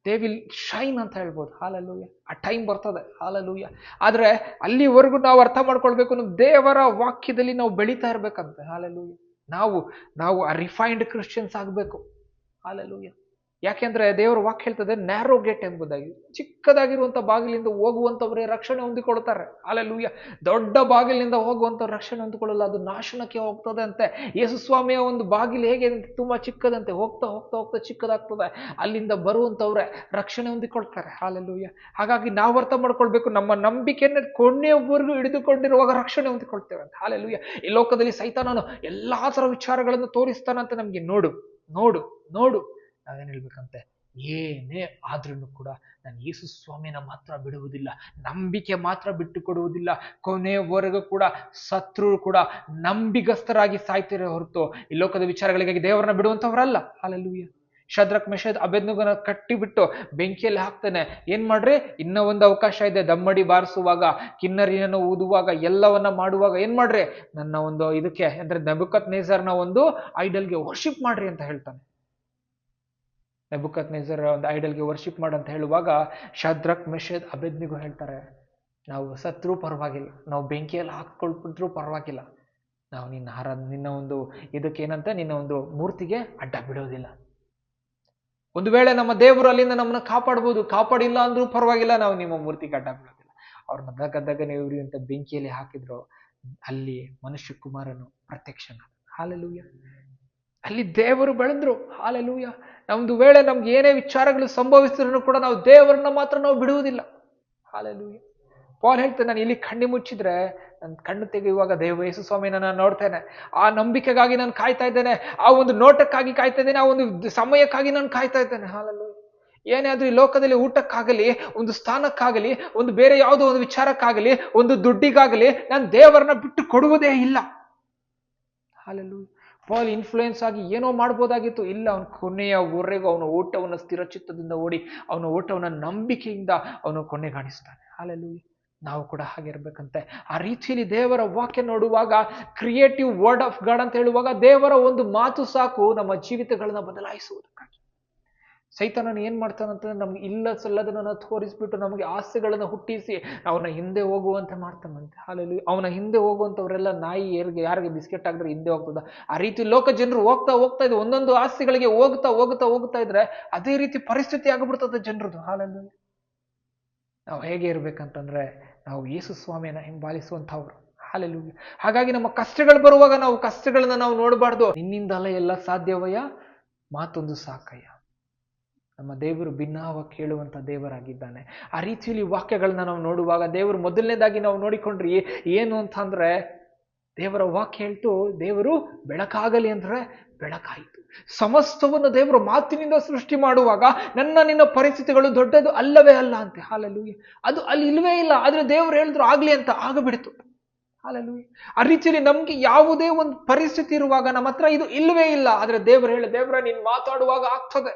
They will shine ಅಂತ ಹೇಳ್ಬೋದು. ಹಲ್ಲೆಲೂಯಾ. ಆ ಟೈಮ್ ಬರ್ತದೆ. ಹಲ್ಲೆಲೂಯಾ. ಆದ್ರೆ ಅಲ್ಲಿವರೆಗೂ ನಾವು ಅರ್ಥ ಮಾಡ್ಕೊಳ್ಬೇಕು, ದೇವರ ವಾಕ್ಯದಲ್ಲಿ ನಾವು ಬೆಳೀತಾ ಇರ್ಬೇಕಂತೆ. ಹಲ್ಲೆಲೂಯಾ. ನಾವು ಆ ರಿಫೈನ್ಡ್ ಕ್ರಿಶ್ಚಿಯನ್ಸ್ ಆಗ್ಬೇಕು. ಹಲ್ಲೆಲೂಯಾ. ಯಾಕೆಂದ್ರೆ ದೇವರ ವಾಕ್ಯ ಹೇಳ್ತದೆ, ನ್ಯಾರೋ ಗೇಟ್ ಎಂಬುದಾಗಿ, ಚಿಕ್ಕದಾಗಿರುವಂತ ಬಾಗಿಲಿಂದ ಹೋಗುವಂತವರೇ ರಕ್ಷಣೆ ಹೊಂದಿಕೊಳ್ತಾರೆ. ಹಲ್ಲೆಲೂಯಾ. ದೊಡ್ಡ ಬಾಗಿಲಿನಿಂದ ಹೋಗುವಂತ ರಕ್ಷಣೆ ಹೊಂದಿಕೊಳ್ಳಲ್ಲ, ಅದು ನಾಶನಕ್ಕೆ ಹೋಗ್ತದೆ ಅಂತೆ. ಯೇಸು ಸ್ವಾಮಿಯ ಒಂದು ಬಾಗಿಲು ಹೇಗೆ ತುಂಬಾ ಚಿಕ್ಕದಂತೆ, ಹೋಗ್ತಾ ಹೋಗ್ತಾ ಹೋಗ್ತಾ ಚಿಕ್ಕದಾಗ್ತದೆ, ಅಲ್ಲಿಂದ ಬರುವಂತವ್ರೆ ರಕ್ಷಣೆ ಹೊಂದಿಕೊಳ್ತಾರೆ. ಹಲ್ಲೆಲೂಯಾ. ಹಾಗಾಗಿ ನಾವು ಅರ್ಥ ಮಾಡ್ಕೊಳ್ಬೇಕು, ನಮ್ಮ ನಂಬಿಕೆಯನ್ನು ಕೊನೆಯವರೆಗೂ ಹಿಡಿದುಕೊಂಡಿರುವಾಗ ರಕ್ಷಣೆ ಹೊಂದಿಕೊಳ್ತೇವೆ ಅಂತ. ಹಲ್ಲೆಲೂಯಾ. ಈ ಲೋಕದಲ್ಲಿ ಸೈತಾನನು ಎಲ್ಲಾ ತರ ವಿಚಾರಗಳನ್ನು ತೋರಿಸ್ತಾನಂತ ನಮ್ಗೆ. ನೋಡು ನೋಡು ನೋಡು, ನಾವೇನು ಹೇಳ್ಬೇಕಂತೆ, ಏನೇ ಆದ್ರೂ ಕೂಡ ನಾನು ಯೇಸು ಸ್ವಾಮಿನ ಮಾತ್ರ ಬಿಡುವುದಿಲ್ಲ, ನಂಬಿಕೆ ಮಾತ್ರ ಬಿಟ್ಟು ಕೊಡುವುದಿಲ್ಲ, ಕೊನೆಯವರೆಗೂ ಕೂಡ ಸತ್ರು ಕೂಡ ನಂಬಿಗಸ್ತರಾಗಿ ಸಾಯ್ತಿರೋ ಹೊರತು ಈ ಲೋಕದ ವಿಚಾರಗಳಿಗಾಗಿ ದೇವರನ್ನ ಬಿಡುವಂತವರಲ್ಲ. ಹಲ್ಲೆಲೂಯಾ. ಶದ್ರಕ್ ಮೆಷದ್ ಅಬೇದ್ನೆಗೋನ ಕಟ್ಟಿಬಿಟ್ಟು ಬೆಂಕಿಯಲ್ಲಿ ಹಾಕ್ತಾನೆ. ಏನ್ ಮಾಡ್ರಿ, ಇನ್ನೂ ಒಂದು ಅವಕಾಶ ಇದೆ, ದಮ್ಮಡಿ ಬಾರಿಸುವಾಗ, ಕಿನ್ನರಿಯನ್ನು ಊದುವಾಗ, ಎಲ್ಲವನ್ನ ಮಾಡುವಾಗ ಏನ್ ಮಾಡ್ರಿ, ನನ್ನ ಒಂದು ಇದಕ್ಕೆ ಅಂದ್ರೆ ನೆಬೂಕದ್ನೆಚ್ಚರನ ಒಂದು ಐಡಲ್ಗೆ ವರ್ಷಿಪ್ ಮಾಡ್ರಿ ಅಂತ ಹೇಳ್ತಾನೆ. ನೆಬೂಕದ್ನೆಚ್ಚರ ಒಂದು ಐಡಲ್ಗೆ ವರ್ಷಿಪ್ ಮಾಡಂತ ಹೇಳುವಾಗ ಶದ್ರಕ್ ಮೆಷದ್ ಅಬೇದ್ನೆಗೋ ಹೇಳ್ತಾರೆ, ನಾವು ಸತ್ರು ಪರವಾಗಿಲ್ಲ, ನಾವು ಬೆಂಕಿಯಲ್ಲಿ ಹಾಕ್ಕೊಳ್ಬಿಟ್ರು ಪರವಾಗಿಲ್ಲ, ನಾವು ನಿನ್ನ ಒಂದು ಇದಕ್ಕೆ ಏನಂತ, ನಿನ್ನ ಒಂದು ಮೂರ್ತಿಗೆ ಅಡ್ಡ ಬಿಡೋದಿಲ್ಲ. ಒಂದು ವೇಳೆ ನಮ್ಮ ದೇವರು ಅಲ್ಲಿಂದ ನಮ್ಮನ್ನ ಕಾಪಾಡ್ಬೋದು, ಕಾಪಾಡಿಲ್ಲ ಅಂದ್ರೂ ಪರವಾಗಿಲ್ಲ, ನಾವು ನಿಮ್ಮ ಮೂರ್ತಿಗೆ ಅಡ್ಡ ಬಿಡೋದಿಲ್ಲ. ಅವ್ರನ್ನ ದಗದಗನೆ ಉರಿಯುವಂತ ಬೆಂಕಿಯಲ್ಲಿ ಹಾಕಿದ್ರು, ಅಲ್ಲಿ ಮನುಷ್ಯ ಕುಮಾರನು ಪ್ರತ್ಯಕ್ಷನ. ಹಲ್ಲೆಲೂಯಾ. ಅಲ್ಲಿ ದೇವರು ಬೆಳೆದ್ರು. ಹಲ್ಲೆಲೂಯಾ. ನಮ್ದು ವೇಳೆ ನಮ್ಗೆ ಏನೇ ವಿಚಾರಗಳು ಸಂಭವಿಸಿದ್ರು ಕೂಡ ನಾವು ದೇವರನ್ನ ಮಾತ್ರ ನಾವು ಬಿಡುವುದಿಲ್ಲ. ಹಲ್ಲೆಲೂಯಾ. ಪೌಲ್ ಹೇಳ್ತೇನೆ, ನಾನು ಇಲ್ಲಿ ಕಣ್ಣು ಮುಚ್ಚಿದ್ರೆ ನನ್ನ ಕಣ್ಣು ತೆಗೆಯುವಾಗ ದೇವ ಯೇಸು ಸ್ವಾಮಿನ ನಾನು ನೋಡ್ತೇನೆ. ಆ ನಂಬಿಕೆಗಾಗಿ ನಾನು ಕಾಯ್ತಾ ಇದ್ದೇನೆ, ಆ ಒಂದು ನೋಟಕ್ಕಾಗಿ ಕಾಯ್ತಾ ಇದ್ದೇನೆ, ಆ ಒಂದು ಸಮಯಕ್ಕಾಗಿ ನಾನು ಕಾಯ್ತಾ ಇದ್ದೇನೆ. ಹಲ್ಲೆಲೂಯಾ. ಏನೇ ಆದ್ರೂ ಈ ಲೋಕದಲ್ಲಿ ಊಟಕ್ಕಾಗಲಿ, ಒಂದು ಸ್ಥಾನಕ್ಕಾಗಲಿ, ಒಂದು ಬೇರೆ ಯಾವುದೋ ಒಂದು ವಿಚಾರಕ್ಕಾಗಲಿ, ಒಂದು ದುಡ್ಡಿಗಾಗಲಿ ನಾನು ದೇವರನ್ನ ಬಿಟ್ಟು ಕೊಡುವುದೇ ಇಲ್ಲ. ಹಲ್ಲೆಲೂಯಾ. ಪೌಲ್ ಇನ್ಫ್ಲೂಯೆನ್ಸ್ ಆಗಿ ಏನೋ ಮಾಡ್ಬೋದಾಗಿತ್ತು, ಇಲ್ಲ, ಅವನ ಕೊನೆಯವರೆಗೂ ಅವನ ಓಟವನ್ನು ಸ್ಥಿರಚಿತ್ತದಿಂದ ಓಡಿ ಅವನ ಓಟವನ್ನು ನಂಬಿಕೆಯಿಂದ ಅವನು ಕೊನೆಗಾಣಿಸ್ತಾನೆ. ಹಲ್ಲೆಲೂಯಾ. ನಾವು ಕೂಡ ಹಾಗಿರ್ಬೇಕಂತೆ. ಆ ರೀತಿಯಲ್ಲಿ ದೇವರ ವಾಕ್ಯ ನೋಡುವಾಗ, ಕ್ರಿಯೇಟಿವ್ ವರ್ಡ್ ಆಫ್ ಗಾಡ್ ಅಂತ ಹೇಳುವಾಗ, ದೇವರ ಒಂದು ಮಾತು ಸಾಕು ನಮ್ಮ ಜೀವಿತಗಳನ್ನ ಬದಲಾಯಿಸುವುದಕ್ಕಾಗಿ. ಸೈತಾನನು ಏನ್ ಮಾಡ್ತಾನಂತಂದ್ರೆ, ನಮ್ಗೆ ಇಲ್ಲ ಸಲ್ಲದನ್ನ ತೋರಿಸ್ಬಿಟ್ಟು ನಮಗೆ ಆಸೆಗಳನ್ನ ಹುಟ್ಟಿಸಿ ಅವನ ಹಿಂದೆ ಹೋಗುವಂತೆ ಮಾಡ್ತಾನಂತೆ. ಹಲ್ಲೆಲೂಯಾ. ಅವನ ಹಿಂದೆ ಹೋಗುವಂತವರೆಲ್ಲ ನಾಯಿ ಯಾರಿಗೆ ಬಿಸ್ಕೆಟ್ ಹಾಕಿದ್ರೆ ಹಿಂದೆ ಹೋಗ್ತದ, ಆ ರೀತಿ ಲೋಕ ಜನರು ಹೋಗ್ತಾ ಹೋಗ್ತಾ ಇದ್ರು, ಒಂದೊಂದು ಆಸೆಗಳಿಗೆ ಹೋಗ್ತಾ ಹೋಗ್ತಾ ಹೋಗ್ತಾ ಇದ್ರೆ ಅದೇ ರೀತಿ ಪರಿಸ್ಥಿತಿ ಆಗ್ಬಿಡ್ತದೆ ಜನರದು. ಹಲ್ಲೆಲೂಯಾ. ನಾವು ಹೇಗೆ ಇರ್ಬೇಕಂತಂದ್ರೆ, ನಾವು ಯೇಸು ಸ್ವಾಮಿಯನ್ನ ಹಿಂಬಾಲಿಸುವಂತವ್ರು. ಹಲ್ಲೆಲೂಯಾ. ಹಾಗಾಗಿ ನಮ್ಮ ಕಷ್ಟಗಳು ಬರುವಾಗ ನಾವು ಕಷ್ಟಗಳನ್ನ ನಾವು ನೋಡಬಾರ್ದು. ನಿನ್ನಿಂದಲೇ ಎಲ್ಲ ಸಾಧ್ಯವಯ್ಯ, ಮಾತೊಂದು ಸಾಕಯ್ಯ. ನಮ್ಮ ದೇವರು ಭಿನ್ನವ ಕೇಳುವಂತ ದೇವರಾಗಿದ್ದಾನೆ. ಆ ರೀತಿಯಲ್ಲಿ ವಾಕ್ಯಗಳನ್ನ ನಾವು ನೋಡುವಾಗ, ದೇವರು ಮೊದಲನೇದಾಗಿ ನಾವು ನೋಡಿಕೊಂಡ್ರಿ ಏನು ಅಂತಂದ್ರೆ, ದೇವರ ವಾಕ್ಯ ಹೇಳ್ತು, ದೇವರು ಬೆಳಕಾಗಲಿ ಅಂದ್ರೆ ಬೆಳಕಾಯಿತು. ಸಮಸ್ತವನ್ನು ದೇವರು ಮಾತಿನಿಂದ ಸೃಷ್ಟಿ ಮಾಡುವಾಗ ನಿನ್ನ ಪರಿಸ್ಥಿತಿಗಳು ದೊಡ್ಡದು ಅಲ್ಲವೇ ಅಲ್ಲ ಅಂತೆ. ಹಲ್ಲೆಲೂಯಾ. ಅದು ಅಲ್ಲಿ ಇಲ್ವೇ ಇಲ್ಲ, ಆದ್ರೆ ದೇವರು ಹೇಳಿದ್ರು ಆಗ್ಲಿ ಅಂತ, ಆಗಬಿಡ್ತು. ಹಲ್ಲೆಲೂಯಾ. ಆ ರೀತಿಯಲ್ಲಿ ನಮ್ಗೆ ಯಾವುದೇ ಒಂದು ಪರಿಸ್ಥಿತಿ ಇರುವಾಗ ನಮ್ಮ ಹತ್ರ ಇದು ಇಲ್ವೇ ಇಲ್ಲ, ಆದ್ರೆ ದೇವರ ನೀನು ಮಾತಾಡುವಾಗ ಆಗ್ತದೆ,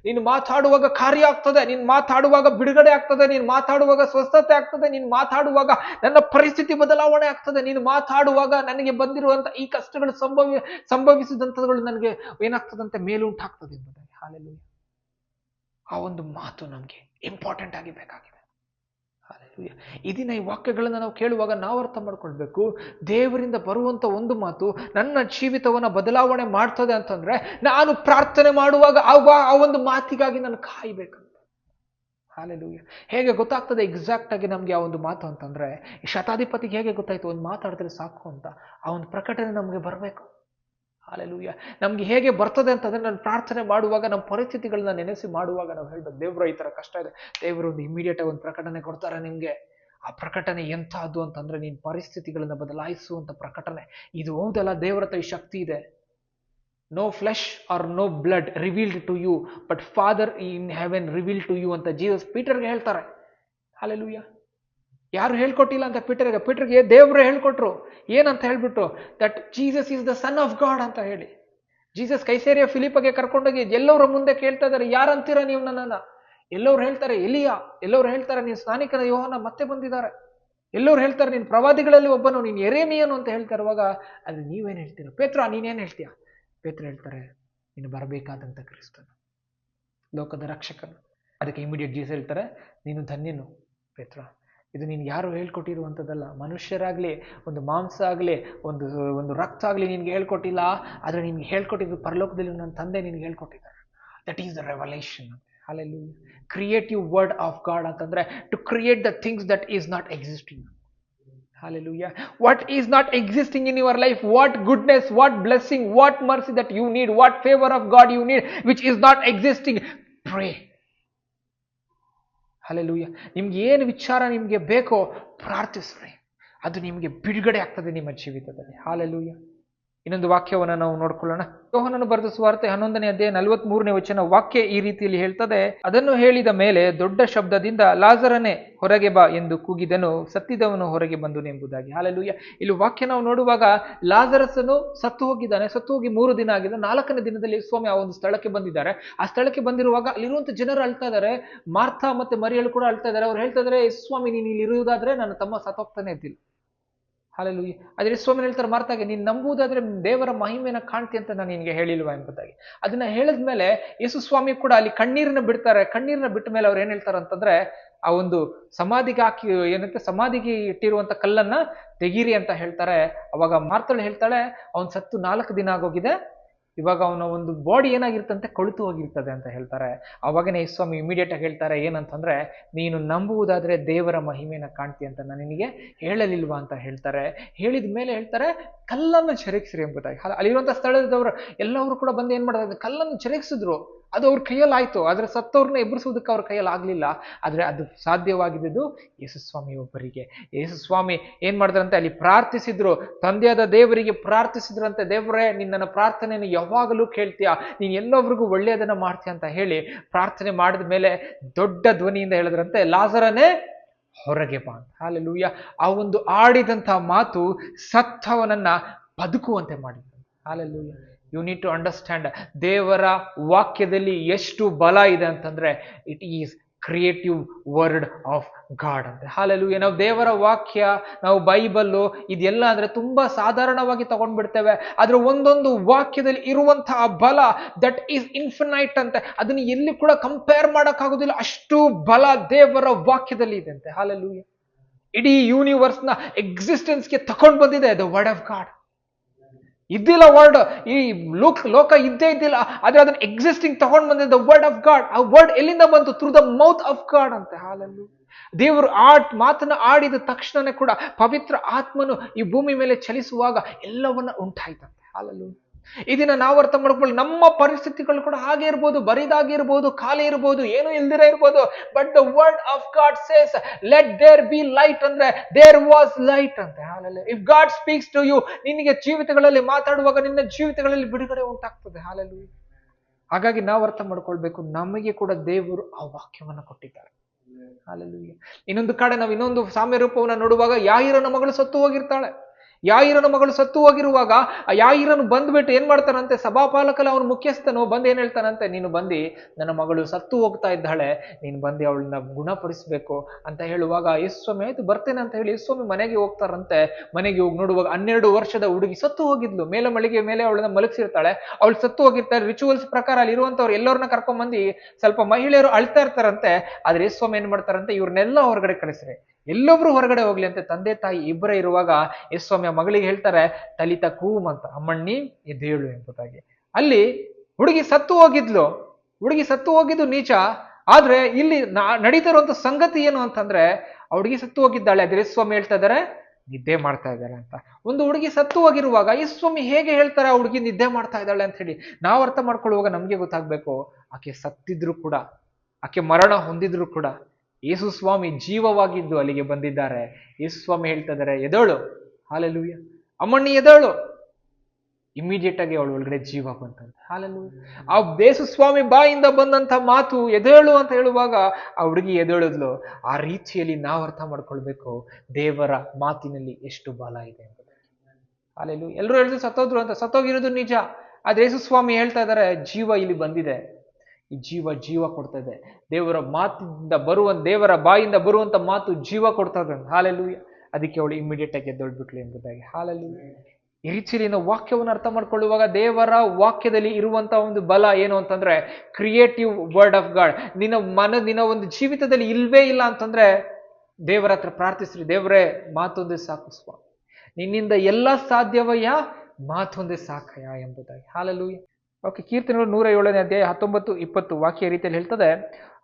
ನೀನು ಮಾತಾಡುವಾಗ ಕಾರ್ಯ ಆಗ್ತದೆ, ನೀನು ಮಾತಾಡುವಾಗ ಬಿಡುಗಡೆ ಆಗ್ತದೆ, ನೀನು ಮಾತಾಡುವಾಗ ಸ್ವಸ್ಥತೆ ಆಗ್ತದೆ, ನೀನು ಮಾತಾಡುವಾಗ ನನ್ನ ಪರಿಸ್ಥಿತಿ ಬದಲಾವಣೆ ಆಗ್ತದೆ, ನೀನು ಮಾತಾಡುವಾಗ ನನಗೆ ಬಂದಿರುವಂತ ಈ ಕಷ್ಟಗಳು ಸಂಭವಿಸಿದಂಥಗಳು ನನಗೆ ಏನಾಗ್ತದಂತೆ, ಮೇಲುಂಟಾಗ್ತದೆ ಎಂಬುದಾಗಿ. ಹಲ್ಲೆಲೂಯಾ. ಆ ಒಂದು ಮಾತು ನಮ್ಗೆ ಇಂಪಾರ್ಟೆಂಟ್ ಆಗಿ ಬೇಕಾಗಿದೆ. ಹಲ್ಲೆಲೂಯಾ. ಈ ದಿನ ಈ ವಾಕ್ಯಗಳನ್ನ ನಾವು ಕೇಳುವಾಗ ನಾವು ಅರ್ಥ ಮಾಡ್ಕೊಳ್ಬೇಕು, ದೇವರಿಂದ ಬರುವಂತ ಒಂದು ಮಾತು ನನ್ನ ಜೀವಿತವನ್ನ ಬದಲಾವಣೆ ಮಾಡ್ತದೆ ಅಂತಂದ್ರೆ, ನಾನು ಪ್ರಾರ್ಥನೆ ಮಾಡುವಾಗ ಆ ಒಂದು ಮಾತಿಗಾಗಿ ನಾನು ಕಾಯ್ಬೇಕಂತ. ಹಲ್ಲೆಲೂಯಾ. ಹೇಗೆ ಗೊತ್ತಾಗ್ತದೆ ಎಕ್ಸಾಕ್ಟ್ ಆಗಿ ನಮ್ಗೆ ಆ ಒಂದು ಮಾತು ಅಂತಂದ್ರೆ, ಈ ಶತಾಧಿಪತಿಗೆ ಹೇಗೆ ಗೊತ್ತಾಯ್ತು, ಒಂದು ಮಾತಾಡಿದ್ರೆ ಸಾಕು ಅಂತ, ಆ ಒಂದು ಪ್ರಕಟಣೆ ನಮ್ಗೆ ಬರಬೇಕು. ಹಾಲೆಲೂಯ. ನಮ್ಗೆ ಹೇಗೆ ಬರ್ತದೆ ಅಂತಂದ್ರೆ ನಾನು ಪ್ರಾರ್ಥನೆ ಮಾಡುವಾಗ ನಮ್ಮ ಪರಿಸ್ಥಿತಿಗಳನ್ನ ನೆನೆಸಿ ಮಾಡುವಾಗ ನಾವು ಹೇಳ್ಬೇಕು, ದೇವ್ರ ಈ ತರ ಕಷ್ಟ ಇದೆ, ದೇವರು ಒಂದು ಇಮಿಡಿಯೇಟ್ ಆಗಿ ಒಂದು ಪ್ರಕಟಣೆ ಕೊಡ್ತಾರೆ ನಿಮ್ಗೆ. ಆ ಪ್ರಕಟಣೆ ಎಂಥದ್ದು ಅಂತಂದ್ರೆ ನೀನ್ ಪರಿಸ್ಥಿತಿಗಳನ್ನ ಬದಲಾಯಿಸುವಂತ ಪ್ರಕಟಣೆ. ಇದು ಹೌದಲ್ಲ, ದೇವರ ಹತ್ರ ಈ ಶಕ್ತಿ ಇದೆ. No flesh or no blood revealed to you but father in heaven revealed to you ಅಂತ ಜೀಸಸ್ ಪೀಟರ್ಗೆ ಹೇಳ್ತಾರೆ. ಹಾಲೆಲೂಯ. ಯಾರು ಹೇಳ್ಕೊಟ್ಟಿಲ್ಲ ಅಂತ ಪೀಟರ್ಗೆ ದೇವ್ರೆ ಹೇಳ್ಕೊಟ್ರು. ಏನಂತ ಹೇಳ್ಬಿಟ್ರು? That Jesus is the son of God ಅಂತ ಹೇಳಿ. ಜೀಸಸ್ ಕೈಸೇರಿಯ ಫಿಲಿಪ್ಪಗೆ ಕರ್ಕೊಂಡೋಗಿ ಎಲ್ಲವರ ಮುಂದೆ ಕೇಳ್ತಾ ಇದ್ದಾರೆ, ಯಾರಂತೀರಾ ನೀವು ನನ್ನನ್ನ? ಎಲ್ಲವ್ರು ಹೇಳ್ತಾರೆ ಎಲಿಯಾ, ಎಲ್ಲವ್ರು ಹೇಳ್ತಾರೆ ನೀನು ಸ್ನಾನಿಕನ ಯೋಹಾನ ಮತ್ತೆ ಬಂದಿದ್ದಾರೆ, ಎಲ್ಲವ್ರು ಹೇಳ್ತಾರೆ ನೀನು ಪ್ರವಾದಿಗಳಲ್ಲಿ ಒಬ್ಬನು, ನೀನು ಯೆರೆಮೀಯನು ಅಂತ ಹೇಳ್ತಾ ಇರುವಾಗ ಅದು ನೀವೇನು ಹೇಳ್ತೀರ? ಪೇತ್ರ ನೀನೇನು ಹೇಳ್ತೀಯ? ಪೇತ್ರ ಹೇಳ್ತಾರೆ, ನೀನು ಬರಬೇಕಾದಂಥ ಕ್ರಿಸ್ತನು, ಲೋಕದ ರಕ್ಷಕನು. ಅದಕ್ಕೆ ಇಮಿಡಿಯೇಟ್ ಜೀಸಸ್ ಹೇಳ್ತಾರೆ, ನೀನು ಧನ್ಯನು ಪೇತ್ರ, ಇದು ನೀನು ಯಾರು ಹೇಳ್ಕೊಟ್ಟಿರುವಂಥದ್ದಲ್ಲ, ಮನುಷ್ಯರಾಗ್ಲಿ ಒಂದು ಮಾಂಸ ಆಗಲಿ ಒಂದು ರಕ್ತ ಆಗಲಿ ನಿನ್ಗೆ ಹೇಳ್ಕೊಟ್ಟಿಲ್ಲ, ಆದರೆ ನಿನ್ಗೆ ಹೇಳ್ಕೊಟ್ಟಿದ್ದು ಪರಲೋಕದಲ್ಲಿ ನನ್ನ ತಂದೆ ನಿನ್ಗೆ ಹೇಳ್ಕೊಟ್ಟಿದ್ದಾರೆ. That is the revelation. Hallelujah. Creative word of God ಅಂತಂದ್ರೆ to create the things that is not existing. Hallelujah. What is not existing in your life, what goodness, what blessing, what mercy that you need, what favor of God you need, which is not existing, pray. Hallelujah. ನಿಮ್ಗೆ ಏನು ವಿಚಾರ ನಿಮ್ಗೆ ಬೇಕೋ ಪ್ರಾರ್ಥಿಸ್ರಿ, ಅದು ನಿಮಗೆ ಬಿಡುಗಡೆ ಆಗ್ತದೆ ನಿಮ್ಮ ಜೀವಿತದಲ್ಲಿ. Hallelujah. ಇನ್ನೊಂದು ವಾಕ್ಯವನ್ನು ನಾವು ನೋಡ್ಕೊಳ್ಳೋಣ. ಯೋಹಾನನು ಬರೆದ ಸುವಾರ್ತೆ 11ನೇ ಅಧ್ಯಾಯ 43ನೇ ವಚನ. ವಾಕ್ಯ ಈ ರೀತಿಯಲ್ಲಿ ಹೇಳ್ತದೆ, ಅದನ್ನು ಹೇಳಿದ ಮೇಲೆ ದೊಡ್ಡ ಶಬ್ದದಿಂದ ಲಾಜರನೇ ಹೊರಗೆ ಬಾ ಎಂದು ಕೂಗಿದನು, ಸತ್ತಿದವನು ಹೊರಗೆ ಬಂದನು ಎಂಬುದಾಗಿ. ಹಾಲೆಲೂಯ. ಇಲ್ಲಿ ವಾಕ್ಯ ನಾವು ನೋಡುವಾಗ ಲಾಜರಸನು ಸತ್ತು ಹೋಗಿದ್ದಾನೆ, ಸತ್ತು ಹೋಗಿ 3 ದಿನ ಆಗಿದೆ. 4ನೇ ದಿನದಲ್ಲಿ ಸ್ವಾಮಿ ಆ ಒಂದು ಸ್ಥಳಕ್ಕೆ ಬಂದಿದ್ದಾರೆ. ಆ ಸ್ಥಳಕ್ಕೆ ಬಂದಿರುವಾಗ ಅಲ್ಲಿರುವಂತ ಜನರು ಅಳ್ತಾ ಇದ್ದಾರೆ, ಮಾರ್ತಾ ಮತ್ತೆ ಮರಿಯಳು ಕೂಡ ಅಳ್ತಾ ಇದ್ದಾರೆ. ಅವ್ರು ಹೇಳ್ತಾ ಇದ್ದಾರೆ, ಸ್ವಾಮಿ ನೀನು ಇಲ್ಲಿ ಇರುವುದಾದ್ರೆ ನನ್ನ ತಮ್ಮ ಸತ್ತೋಗ್ತಾನೆ ಇದ್ದಿಲ್ಲ. ಹಾಲೆಲೂಯ. ಆದ್ರೆ ಸ್ವಾಮಿ ಹೇಳ್ತಾರೆ ಮಾರ್ತಾಗೆ, ನೀನು ನಂಬುವುದಾದ್ರೆ ದೇವರ ಮಹಿಮೆನ ಕಾಣ್ತಿ ಅಂತ ನಾನು ನಿನ್ಗೆ ಹೇಳಿಲ್ವಾ ಎಂಬುದಾಗಿ. ಅದನ್ನ ಹೇಳಿದ್ಮೇಲೆ ಯೇಸು ಸ್ವಾಮಿ ಕೂಡ ಅಲ್ಲಿ ಕಣ್ಣೀರನ್ನ ಬಿಡ್ತಾರೆ. ಕಣ್ಣೀರನ್ನ ಬಿಟ್ಟ ಮೇಲೆ ಅವ್ರು ಏನ್ ಹೇಳ್ತಾರೆ ಅಂತಂದ್ರೆ, ಆ ಒಂದು ಸಮಾಧಿಗೆ ಹಾಕಿ ಏನಂತೆ ಸಮಾಧಿಗೆ ಇಟ್ಟಿರುವಂತ ಕಲ್ಲನ್ನ ತೆಗೀರಿ ಅಂತ ಹೇಳ್ತಾರೆ. ಅವಾಗ ಮಾರ್ತಳು ಹೇಳ್ತಾಳೆ, ಅವನ್ ಸತ್ತು 4 ದಿನ ಆಗೋಗಿದೆ, ಇವಾಗ ಅವನ ಒಂದು ಬಾಡಿ ಏನಾಗಿರ್ತಂತೆ ಕೊಳುತು ಹೋಗಿರ್ತದೆ ಅಂತ ಹೇಳ್ತಾರೆ. ಅವಾಗನೇ ಸ್ವಾಮಿ ಇಮಿಡಿಯೇಟ್ ಆಗಿ ಹೇಳ್ತಾರೆ ಏನಂತಂದ್ರೆ, ನೀನು ನಂಬುವುದಾದ್ರೆ ದೇವರ ಮಹಿಮೆನ ಕಾಣ್ತಿ ಅಂತ ನಾನು ನಿನಗೆ ಹೇಳಲಿಲ್ವಾ ಅಂತ ಹೇಳ್ತಾರೆ. ಹೇಳಿದ ಮೇಲೆ ಹೇಳ್ತಾರೆ, ಕಲ್ಲನ್ನು ಚೆರಗಿಸ್ರಿ ಎಂಬುದಾಗಿ. ಅಲ್ಲಿರುವಂತ ಸ್ಥಳದವರು ಎಲ್ಲವರು ಕೂಡ ಬಂದು ಏನ್ ಮಾಡಿದ್ರೆ ಕಲ್ಲನ್ನು ಚೆರಗಿಸಿದ್ರು. ಅದು ಅವ್ರ ಕೈಯಲ್ಲಿ ಆಯ್ತು, ಆದ್ರೆ ಸತ್ತವ್ರನ್ನ ಎಬ್ಬರಿಸುವುದಕ್ಕೆ ಅವ್ರ ಕೈಯಲ್ಲಿ ಆಗ್ಲಿಲ್ಲ. ಆದ್ರೆ ಅದು ಸಾಧ್ಯವಾಗಿದ್ದು ಯೇಸುಸ್ವಾಮಿ ಒಬ್ಬರಿಗೆ. ಯೇಸುಸ್ವಾಮಿ ಏನ್ ಮಾಡಿದ್ರಂತೆ, ಅಲ್ಲಿ ಪ್ರಾರ್ಥಿಸಿದ್ರು, ತಂದೆಯಾದ ದೇವರಿಗೆ ಪ್ರಾರ್ಥಿಸಿದ್ರಂತೆ, ದೇವರೇ ನಿನ್ನ ಪ್ರಾರ್ಥನೆಯನ್ನು ಯಾವಾಗಲೂ ಕೇಳ್ತೀಯ, ನೀನ್ ಎಲ್ಲೊಬ್ರಿಗೂ ಒಳ್ಳೆಯದನ್ನ ಮಾಡ್ತೀಯ ಅಂತ ಹೇಳಿ ಪ್ರಾರ್ಥನೆ ಮಾಡಿದ ಮೇಲೆ ದೊಡ್ಡ ಧ್ವನಿಯಿಂದ ಹೇಳಿದ್ರಂತೆ, ಲಾಜರನೇ ಹೊರಗೆ ಬಾ ಅಂತ. ಹಾಲೆಲೂಯ. ಆ ಒಂದು ಆಡಿದಂತಹ ಮಾತು ಸತ್ತವನನ್ನ ಬದುಕುವಂತೆ ಮಾಡಿದ್ರು. Hallelujah. You need to understand, ದೇವರ ವಾಕ್ಯದಲ್ಲಿ ಎಷ್ಟು ಬಲ ಇದೆ ಅಂತಂದ್ರೆ, it is creative word of God ಅಂತ. ಹಾಲೆಲೂಯ. ನಾವು ದೇವರ ವಾಕ್ಯ, ನಾವು ಬೈಬಲ್ಲು ಇದೆಲ್ಲ ಅಂದ್ರೆ ತುಂಬಾ ಸಾಧಾರಣವಾಗಿ ತಗೊಂಡ್ಬಿಡ್ತೇವೆ. ಆದ್ರೆ ಒಂದೊಂದು ವಾಕ್ಯದಲ್ಲಿ ಇರುವಂತಹ ಬಲ ದಟ್ ಈಸ್ ಇನ್ಫಿನೈಟ್ ಅಂತೆ, ಅದನ್ನ ಎಲ್ಲಿ ಕೂಡ ಕಂಪೇರ್ ಮಾಡಕ್ಕಾಗೋದಿಲ್ಲ, ಅಷ್ಟು ಬಲ ದೇವರ ವಾಕ್ಯದಲ್ಲಿ ಇದೆ ಅಂತೆ. ಹಾಲೆಲೂಯ. ಇಡೀ ಯೂನಿವರ್ಸ್ ನ ಎಕ್ಸಿಸ್ಟೆನ್ಸ್ಗೆ ತಗೊಂಡ್ ಬಂದಿದೆ ದ ವರ್ಡ್ ಆಫ್ ಗಾಡ್. ಇದ್ದಿಲ್ಲ ವರ್ಡ್, ಈ ಲೋಕ ಇದ್ದೇ ಇದ್ದಿಲ್ಲ, ಆದ್ರೆ ಅದನ್ನ ಎಕ್ಸಿಸ್ಟಿಂಗ್ ತಗೊಂಡ್ ಬಂದಿದ್ದ ವರ್ಡ್ ಆಫ್ ಗಾಡ್. ಆ ವರ್ಡ್ ಎಲ್ಲಿಂದ ಬಂತು? Through the mouth of god ಅಂತೆ. ಹಾಲೆಲೂಯ. ದೇವರು ಮಾತನ್ನ ಆಡಿದ ತಕ್ಷಣನೇ ಕೂಡ ಪವಿತ್ರ ಆತ್ಮನು ಈ ಭೂಮಿ ಮೇಲೆ ಚಲಿಸುವಾಗ ಎಲ್ಲವನ್ನ ಉಂಟಾಯ್ತಂತೆ. ಹಾಲೆಲೂಯ. ಇದನ್ನ ನಾವು ಅರ್ಥ ಮಾಡ್ಕೊಳ್ಳಿ. ನಮ್ಮ ಪರಿಸ್ಥಿತಿಗಳು ಕೂಡ ಹಾಗೆ ಇರ್ಬೋದು, ಬರಿದಾಗಿರ್ಬೋದು, ಖಾಲಿ ಇರ್ಬೋದು, ಏನು ಇಲ್ದಿರ ಇರ್ಬೋದು, but the word of God says let there be light ಅಂದ್ರೆ ದೇರ್ ವಾಸ್ ಲೈಟ್ ಅಂತೆ. Hallelujah. If God speaks to you, ನಿನಗೆ ಜೀವಿತಗಳಲ್ಲಿ ಮಾತಾಡುವಾಗ ನಿನ್ನ ಜೀವಿತಗಳಲ್ಲಿ ಬಿಡುಗಡೆ ಉಂಟಾಗ್ತದೆ. ಹಾಲೆಲೂಯ. ಹಾಗಾಗಿ ನಾವು ಅರ್ಥ ಮಾಡ್ಕೊಳ್ಬೇಕು, ನಮಗೆ ಕೂಡ ದೇವರು ಆ ವಾಕ್ಯವನ್ನ ಕೊಟ್ಟಿದ್ದಾರೆ. ಹಾಲೆಲೂಯ. ಇನ್ನೊಂದು ಕಡೆ ನಾವು ಇನ್ನೊಂದು ಸಾಮ್ಯ ರೂಪವನ್ನ ನೋಡುವಾಗ, ಯಾಯಿರನ ಮಗಳು ಸತ್ತು ಹೋಗಿರ್ತಾಳೆ. ಯಾಯಿರನ ಮಗಳು ಸತ್ತು ಹೋಗಿರುವಾಗ ಆ ಯಾಯಿರನು ಬಂದ್ಬಿಟ್ಟು ಏನ್ ಮಾಡ್ತಾನಂತೆ, ಸಭಾಪಾಲಕಲ್ಲ ಅವನು ಮುಖ್ಯಸ್ಥನು ಬಂದು ಏನ್ ಹೇಳ್ತಾನಂತೆ, ನೀನು ಬಂದು ನನ್ನ ಮಗಳು ಸತ್ತು ಹೋಗ್ತಾ ಇದ್ದಾಳೆ, ನೀನು ಬಂದು ಅವಳನ್ನ ಗುಣಪಡಿಸ್ಬೇಕು ಅಂತ ಹೇಳುವಾಗ, ಯೇಸುಸ್ವಾಮಿ ಆಯ್ತು ಬರ್ತೇನೆ ಅಂತ ಹೇಳಿ ಯೇಸುಸ್ವಾಮಿ ಮನೆಗೆ ಹೋಗ್ತಾರಂತೆ. ಮನೆಗೆ ಹೋಗಿ ನೋಡುವಾಗ 12 ವರ್ಷದ ಹುಡುಗಿ ಸತ್ತು ಹೋಗಿದ್ಲು. ಮೇಲೆ ಮಳಿಗೆ ಮೇಲೆ ಅವಳನ್ನ ಮಲಗಿಸಿರ್ತಾಳೆ, ಅವಳು ಸತ್ತು ಹೋಗಿರ್ತಾಳೆ. ರಿಚುವಲ್ಸ್ ಪ್ರಕಾರ ಅಲ್ಲಿ ಇರುವಂತವ್ರು ಎಲ್ಲರನ್ನ ಕರ್ಕೊಂಡ್ ಸ್ವಲ್ಪ ಮಹಿಳೆಯರು ಅಳ್ತಾ ಇರ್ತಾರಂತೆ. ಆದ್ರೆ ಯೇಸುಸ್ವಾಮಿ ಏನ್ ಮಾಡ್ತಾರಂತೆ, ಇವ್ರನ್ನೆಲ್ಲ ಹೊರಗಡೆ ಕಳಿಸ್ರಿ, ಎಲ್ಲೊಬ್ರು ಹೊರಗಡೆ ಹೋಗ್ಲಿ ಅಂತ. ತಂದೆ ತಾಯಿ ಇಬ್ಬರೇ ಇರುವಾಗ ಯೇಸುಸ್ವಾಮಿ ಮಗಳಿಗೆ ಹೇಳ್ತಾರೆ, ತಲಿತ ಕೂಮ್ ಅಂತ, ಅಮ್ಮಣ್ಣಿ ಎದ್ದೇಳು ಎಂಬುದಾಗಿ. ಅಲ್ಲಿ ಹುಡುಗಿ ಸತ್ತು ಹೋಗಿದ್ಲು, ಹುಡುಗಿ ಸತ್ತು ಹೋಗಿದ್ದು ನೀಚ. ಆದ್ರೆ ಇಲ್ಲಿ ನಡೀತಾ ಇರುವಂತ ಸಂಗತಿ ಏನು ಅಂತಂದ್ರೆ, ಆ ಹುಡುಗಿ ಸತ್ತು ಹೋಗಿದ್ದಾಳೆ. ಅದ್ರ ಯೇಸುಸ್ವಾಮಿ ಹೇಳ್ತಾ ಇದಾರೆ, ನಿದ್ದೆ ಮಾಡ್ತಾ ಇದ್ದಾಳೆ ಅಂತ. ಒಂದು ಹುಡುಗಿ ಸತ್ತು ಹೋಗಿರುವಾಗ ಯೇಸು ಸ್ವಾಮಿ ಹೇಗೆ ಹೇಳ್ತಾರೆ ಆ ಹುಡುಗಿ ನಿದ್ದೆ ಮಾಡ್ತಾ ಇದ್ದಾಳೆ ಅಂತ ಹೇಳಿ? ನಾವು ಅರ್ಥ ಮಾಡ್ಕೊಳ್ಳುವಾಗ ನಮ್ಗೆ ಗೊತ್ತಾಗ್ಬೇಕು, ಆಕೆ ಸತ್ತಿದ್ರು ಕೂಡ, ಆಕೆ ಮರಣ ಹೊಂದಿದ್ರು ಕೂಡ ಯೇಸು ಸ್ವಾಮಿ ಜೀವವಾಗಿದ್ದು ಅಲ್ಲಿಗೆ ಬಂದಿದ್ದಾರೆ. ಯೇಸು ಸ್ವಾಮಿ ಹೇಳ್ತಾ ಇದ್ದಾರೆ, ಎದೋಳು, ಹಾಲೆಲೂಯ, ಅಮ್ಮಣ್ಣಿ ಎದೋಳು. ಇಮಿಡಿಯೇಟ್ ಆಗಿ ಅವಳು ಒಳಗಡೆ ಜೀವ ಬಂತಂತ. ಹಾಲೆಲೂಯ. ಆ ಯೇಸು ಸ್ವಾಮಿ ಬಾಯಿಂದ ಬಂದಂತ ಮಾತು ಎದೇಳು ಅಂತ ಹೇಳುವಾಗ ಆ ಹುಡುಗಿ ಎದ್ದೇಳಿದ್ಲು. ಆ ರೀತಿಯಲ್ಲಿ ನಾವು ಅರ್ಥ ಮಾಡ್ಕೊಳ್ಬೇಕು ದೇವರ ಮಾತಿನಲ್ಲಿ ಎಷ್ಟು ಬಲ ಇದೆ ಎಂಬುದು. ಹಾಲೆಲೂಯ. ಎಲ್ಲರೂ ಹೇಳಿದ್ರು ಸತ್ತೋದ್ರು ಅಂತ, ಸತ್ತೋಗಿರೋದು ನಿಜ. ಆದ್ರೆ ಯೇಸು ಸ್ವಾಮಿ ಹೇಳ್ತಾ ಇದ್ದಾರೆ, ಜೀವ ಇಲ್ಲಿ ಬಂದಿದೆ, ಈ ಜೀವ ಕೊಡ್ತಾ ಇದೆ. ದೇವರ ಮಾತಿಂದ ದೇವರ ಬಾಯಿಂದ ಬರುವಂತ ಮಾತು ಜೀವ ಕೊಡ್ತಾ ಇದೆ. ಹಾಲೆಲೂಯ. ಅದಕ್ಕೆ ಅವಳು ಇಮಿಡಿಯೇಟ್ ಆಗಿ ಎದ್ದೇಳ್ಬಿಟ್ಲು ಎಂಬುದಾಗಿ. ಹಾಲೆಲೂಯ. ಈ ರೀತಿಯಲ್ಲಿ ನಾವು ವಾಕ್ಯವನ್ನು ಅರ್ಥ ಮಾಡ್ಕೊಳ್ಳುವಾಗ ದೇವರ ವಾಕ್ಯದಲ್ಲಿ ಇರುವಂತಹ ಒಂದು ಬಲ ಏನು ಅಂತಂದ್ರೆ ಕ್ರಿಯೇಟಿವ್ ವರ್ಡ್ ಆಫ್ ಗಾಡ್. ನಿನ್ನ ಒಂದು ಜೀವಿತದಲ್ಲಿ ಇಲ್ವೇ ಇಲ್ಲ ಅಂತಂದ್ರೆ ದೇವರ ಹತ್ರ ಪ್ರಾರ್ಥಿಸ್ರಿ, ದೇವರೇ ಮಾತೊಂದೇ ಸಾಕು ಸ್ವಾಮಿ, ನಿನ್ನಿಂದ ಎಲ್ಲ ಸಾಧ್ಯವಯ್ಯ, ಮಾತೊಂದೇ ಸಾಕಯ್ಯ ಎಂಬುದಾಗಿ. ಹಾಲೆಲೂಯ. ಓಕೆ, ಕೀರ್ತನೆಗಳು 107ನೇ ಅಧ್ಯಾಯ 19-20 ವಾಕ್ಯ ರೀತಿಯಲ್ಲಿ ಹೇಳ್ತದೆ,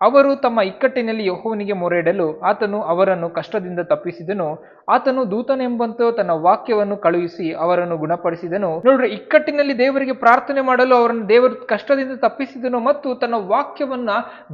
ಅವರು ತಮ್ಮ ಇಕ್ಕಟ್ಟಿನಲ್ಲಿ ಯೆಹೋವನಿಗೆ ಮೊರೆಯಿಡಲು ಆತನು ಅವರನ್ನು ಕಷ್ಟದಿಂದ ತಪ್ಪಿಸಿದನು. ಆತನು ದೂತನೆಂಬಂತೆ ತನ್ನ ವಾಕ್ಯವನ್ನು ಕಳುಹಿಸಿ ಅವರನ್ನು ಗುಣಪಡಿಸಿದನು. ನೋಡ್ರಿ, ಇಕ್ಕಟ್ಟಿನಲ್ಲಿ ದೇವರಿಗೆ ಪ್ರಾರ್ಥನೆ ಮಾಡಲು ಅವರನ್ನು ದೇವರು ಕಷ್ಟದಿಂದ ತಪ್ಪಿಸಿದನು ಮತ್ತು ತನ್ನ ವಾಕ್ಯವನ್ನ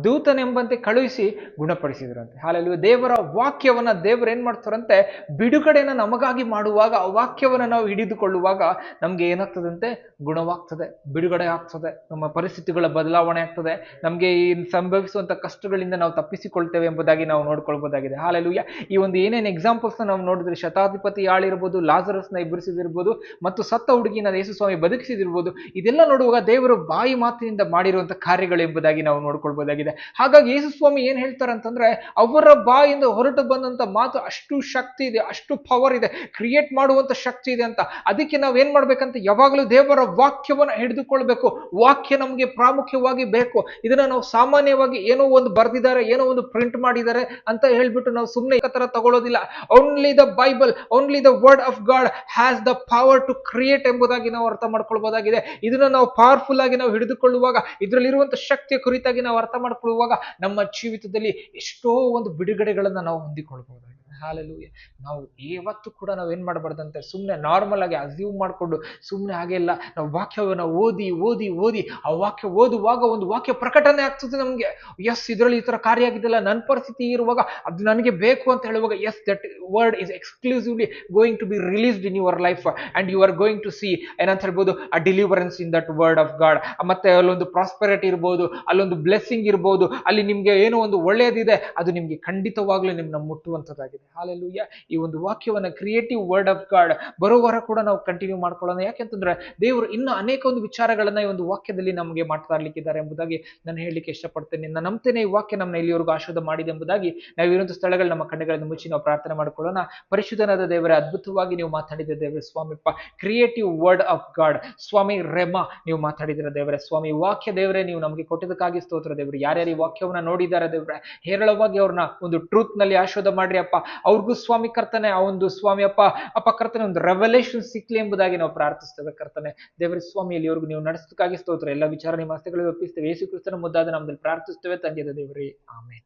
ದೂತನೆಂಬಂತೆ ಕಳುಹಿಸಿ ಗುಣಪಡಿಸಿದರಂತೆ. ಹಾಲೆಲೂಯ. ದೇವರ ವಾಕ್ಯವನ್ನ ದೇವರು ಏನ್ ಮಾಡ್ತಾರಂತೆ, ಬಿಡುಗಡೆನ ನಮಗಾಗಿ ಮಾಡುವಾಗ ಆ ವಾಕ್ಯವನ್ನ ನಾವು ಹಿಡಿದುಕೊಳ್ಳುವಾಗ ನಮ್ಗೆ ಏನಾಗ್ತದಂತೆ, ಗುಣವಾಗ್ತದೆ, ಬಿಡುಗಡೆ ಆಗ್ತದೆ, ನಮ್ಮ ಪರಿಸ್ಥಿತಿಗಳ ಬದಲಾವಣೆ ಆಗ್ತದೆ, ನಮ್ಗೆ ಸಂಭವಿಸುವಂತ ಕಷ್ಟಗಳಿಂದ ನಾವು ತಪ್ಪಿಸಿಕೊಳ್ತೇವೆ ಎಂಬುದಾಗಿ ನಾವು ನೋಡ್ಕೊಳ್ಬಹುದಾಗಿದೆ. ಹಾಲೆಲೂಯ. ಈ ಒಂದು ಏನೇನು ಎಕ್ಸಾಂಪಲ್ಸ್ ನಾವು ನೋಡಿದ್ರೆ, ಶತಾಧಿಪತಿ ಆಳಿರ್ಬೋದು, ಲಾಜರಸ್ನ ಎಬ್ಬರಿಸಿದಿರ್ಬೋದು, ಮತ್ತು ಸತ್ತ ಹುಡುಗಿನ ಯೇಸು ಸ್ವಾಮಿ ಬದುಕಿಸಿದಿರ್ಬೋದು, ಇದೆಲ್ಲ ನೋಡುವಾಗ ದೇವರು ಬಾಯಿ ಮಾತಿನಿಂದ ಮಾಡಿರುವಂತ ಕಾರ್ಯಗಳು ಎಂಬುದಾಗಿ ನಾವು ನೋಡ್ಕೊಳ್ಬಹುದಾಗಿದೆ. ಹಾಗಾಗಿ ಯೇಸು ಸ್ವಾಮಿ ಏನ್ ಹೇಳ್ತಾರೆ ಅಂತಂದ್ರೆ, ಅವರ ಬಾಯಿಂದ ಹೊರಟು ಬಂದಂತ ಮಾತು ಅಷ್ಟು ಶಕ್ತಿ ಇದೆ, ಅಷ್ಟು ಪವರ್ ಇದೆ, ಕ್ರಿಯೇಟ್ ಮಾಡುವಂತ ಶಕ್ತಿ ಇದೆ ಅಂತ. ಅದಕ್ಕೆ ನಾವ್ ಏನ್ ಮಾಡ್ಬೇಕಂತ, ಯಾವಾಗಲೂ ದೇವರ ವಾಕ್ಯವನ್ನ ಹಿಡಿದುಕೊಳ್ಬೇಕು. ವಾಕ್ಯ ನಮ್ಗೆ ಪ್ರಾಮುಖ್ಯವಾಗಿ ಬೇಕು. ಇದನ್ನ ನಾವು ಸಾಮಾನ್ಯವಾಗಿ ಏನೋ ಒಂದು ಬರ್ದಿದ್ದಾರೆ, ಏನೋ ಒಂದು ಪ್ರಿಂಟ್ ಮಾಡಿದ್ದಾರೆ ಅಂತ ಹೇಳ್ಬಿಟ್ಟು ನಾವು ಸುಮ್ಮನೆ ತರ ತಗೊಳ್ಳೋದಿಲ್ಲ. Only the Bible, only the word of God has the power to create ಎಂಬುದಾಗಿ ನಾವು ಅರ್ಥ ಮಾಡ್ಕೊಳ್ಬಹುದಾಗಿದೆ. ಇದನ್ನ ನಾವು ಪವರ್ಫುಲ್ ಆಗಿ ನಾವು ಹಿಡಿದುಕೊಳ್ಳುವಾಗ, ಇದರಲ್ಲಿರುವಂತಹ ಶಕ್ತಿಯ ಕುರಿತಾಗಿ ನಾವು ಅರ್ಥ ಮಾಡ್ಕೊಳ್ಳುವಾಗ ನಮ್ಮ ಜೀವಿತದಲ್ಲಿ ಎಷ್ಟೋ ಒಂದು ಬಿಡುಗಡೆಗಳನ್ನ ನಾವು ಹೊಂದಿಕೊಳ್ಬಹುದಾಗಿದೆ. ಹಾಲೆಲೂಯ. ನಾವು ಯಾವತ್ತೂ ಕೂಡ ನಾವು ಏನ್ ಮಾಡಬಾರ್ದಂತೆ, ಸುಮ್ಮನೆ ನಾರ್ಮಲ್ ಆಗಿ ಅಸ್ಯೂಮ್ ಮಾಡ್ಕೊಂಡು ಸುಮ್ಮನೆ ಹಾಗೆಲ್ಲ ನಾವು ವಾಕ್ಯವನ್ನು ಓದಿ ಆ ವಾಕ್ಯ ಓದುವಾಗ ಒಂದು ವಾಕ್ಯ ಪ್ರಕಟಣೆ ಆಗ್ತದೆ ನಮ್ಗೆ. ಎಸ್, ಇದರಲ್ಲಿ ಈ ತರ ಕಾರ್ಯ ಆಗಿದ್ದಲ್ಲ, ನನ್ನ ಪರಿಸ್ಥಿತಿ ಇರುವಾಗ ಅದು ನನಗೆ ಬೇಕು ಅಂತ ಹೇಳುವಾಗ, yes, that word is exclusively going to be released in your life and you are going to see ಏನಂತ ಹೇಳ್ಬೋದು, a deliverance in that word of God. ಮತ್ತೆ ಅಲ್ಲೊಂದು ಪ್ರಾಸ್ಪೆರಿಟಿ ಇರ್ಬೋದು, ಅಲ್ಲೊಂದು ಬ್ಲೆಸ್ಸಿಂಗ್ ಇರ್ಬೋದು, ಅಲ್ಲಿ ನಿಮ್ಗೆ ಏನೋ ಒಂದು ಒಳ್ಳೆಯದಿದೆ, ಅದು ನಿಮ್ಗೆ ಖಂಡಿತವಾಗ್ಲೂ ನಿಮ್ಮನ್ನ ಮುಟ್ಟುವಂಥದ್ದಾಗಿದೆ. ಹಾಲೆಲೂಯ. ಈ ಒಂದು ವಾಕ್ಯವನ್ನ, ಕ್ರಿಯೇಟಿವ್ ವರ್ಡ್ ಆಫ್ ಗಾಡ್ ಬರೋವರ ಕೂಡ ನಾವು ಕಂಟಿನ್ಯೂ ಮಾಡ್ಕೊಳ್ಳೋಣ. ಯಾಕೆಂತಂದ್ರೆ ದೇವರು ಇನ್ನೂ ಅನೇಕ ಒಂದು ವಿಚಾರಗಳನ್ನ ಈ ಒಂದು ವಾಕ್ಯದಲ್ಲಿ ನಮಗೆ ಮಾತಾಡ್ಲಿಕ್ಕಿದ್ದಾರೆ ಎಂಬುದಾಗಿ ನಾನು ಹೇಳಲಿಕ್ಕೆ ಇಷ್ಟಪಡ್ತೇನೆ. ನಾನು ನಂಬ್ತೇನೆ ಈ ವಾಕ್ಯ ನಮ್ಮನ್ನ ಇಲ್ಲಿವರೆಗೂ ಆಶೀರ್ವಾದ ಮಾಡಿದೆ ಎಂಬುದಾಗಿ. ನಾವು ಇರುವಂತಹ ಸ್ಥಳಗಳು ನಮ್ಮ ಕಣ್ಣುಗಳನ್ನು ಮುಚ್ಚಿ ನಾವು ಪ್ರಾರ್ಥನೆ ಮಾಡ್ಕೊಳ್ಳೋಣ. ಪರಿಶುದ್ಧನಾದ ದೇವರೇ, ಅದ್ಭುತವಾಗಿ ನೀವು ಮಾತಾಡಿದ ದೇವರೇ ಸ್ವಾಮಿಪ್ಪ, ಕ್ರಿಯೇಟಿವ್ ವರ್ಡ್ ಆಫ್ ಗಾಡ್ ಸ್ವಾಮಿ ರೆಮಾ ನೀವು ಮಾತಾಡಿದಿರ ದೇವರೇ ಸ್ವಾಮಿ. ವಾಕ್ಯ ದೇವರೇ ನೀವು ನಮಗೆ ಕೊಟ್ಟಿದ್ದಕ್ಕಾಗಿ ಸ್ತೋತ್ರ ದೇವರು. ಯಾರ್ಯಾರು ಈ ವಾಕ್ಯವನ್ನ ನೋಡಿದ್ದಾರೆ ದೇವರೇ, ಹೇರಳವಾಗಿ ಅವ್ರನ್ನ ಒಂದು ಟ್ರೂತ್ ನಲ್ಲಿ ಆಶೀರ್ವಾದ ಮಾಡ್ರಿ ಅಪ್ಪ. ಅವ್ರಿಗೂ ಸ್ವಾಮಿ ಕರ್ತನೆ ಆ ಒಂದು ಸ್ವಾಮಿ ಅಪ್ಪ ಕರ್ತನೆ ಒಂದು ರೆವಲ್ಯೂಷನ್ ಸಿಕ್ಲಿ ಎಂಬುದಾಗಿ ನಾವು ಪ್ರಾರ್ಥಿಸ್ತೇವೆ ಕರ್ತನೆ. ದೇವರ ಸ್ವಾಮಿಯಲ್ಲಿ ಅವ್ರಿಗೂ ನೀವು ನಡೆಸೋದಕ್ಕಾಗಿ ಸ್ತೋತ್ರ. ಎಲ್ಲ ವಿಚಾರ ನಿಮ್ಮ ಹಸ್ತಗಳಿಗೆ ಒಪ್ಪಿಸ್ತೇವೆ. ಯೇಸು ಕ್ರಿಸ್ತನ ಮುದ್ದಾದ ನಾಮದಲ್ಲಿ ಪ್ರಾರ್ಥಿಸ್ತೇವೆ ತಂದೆಯಾದ ದೇವರೇ, ಆಮೆನ್.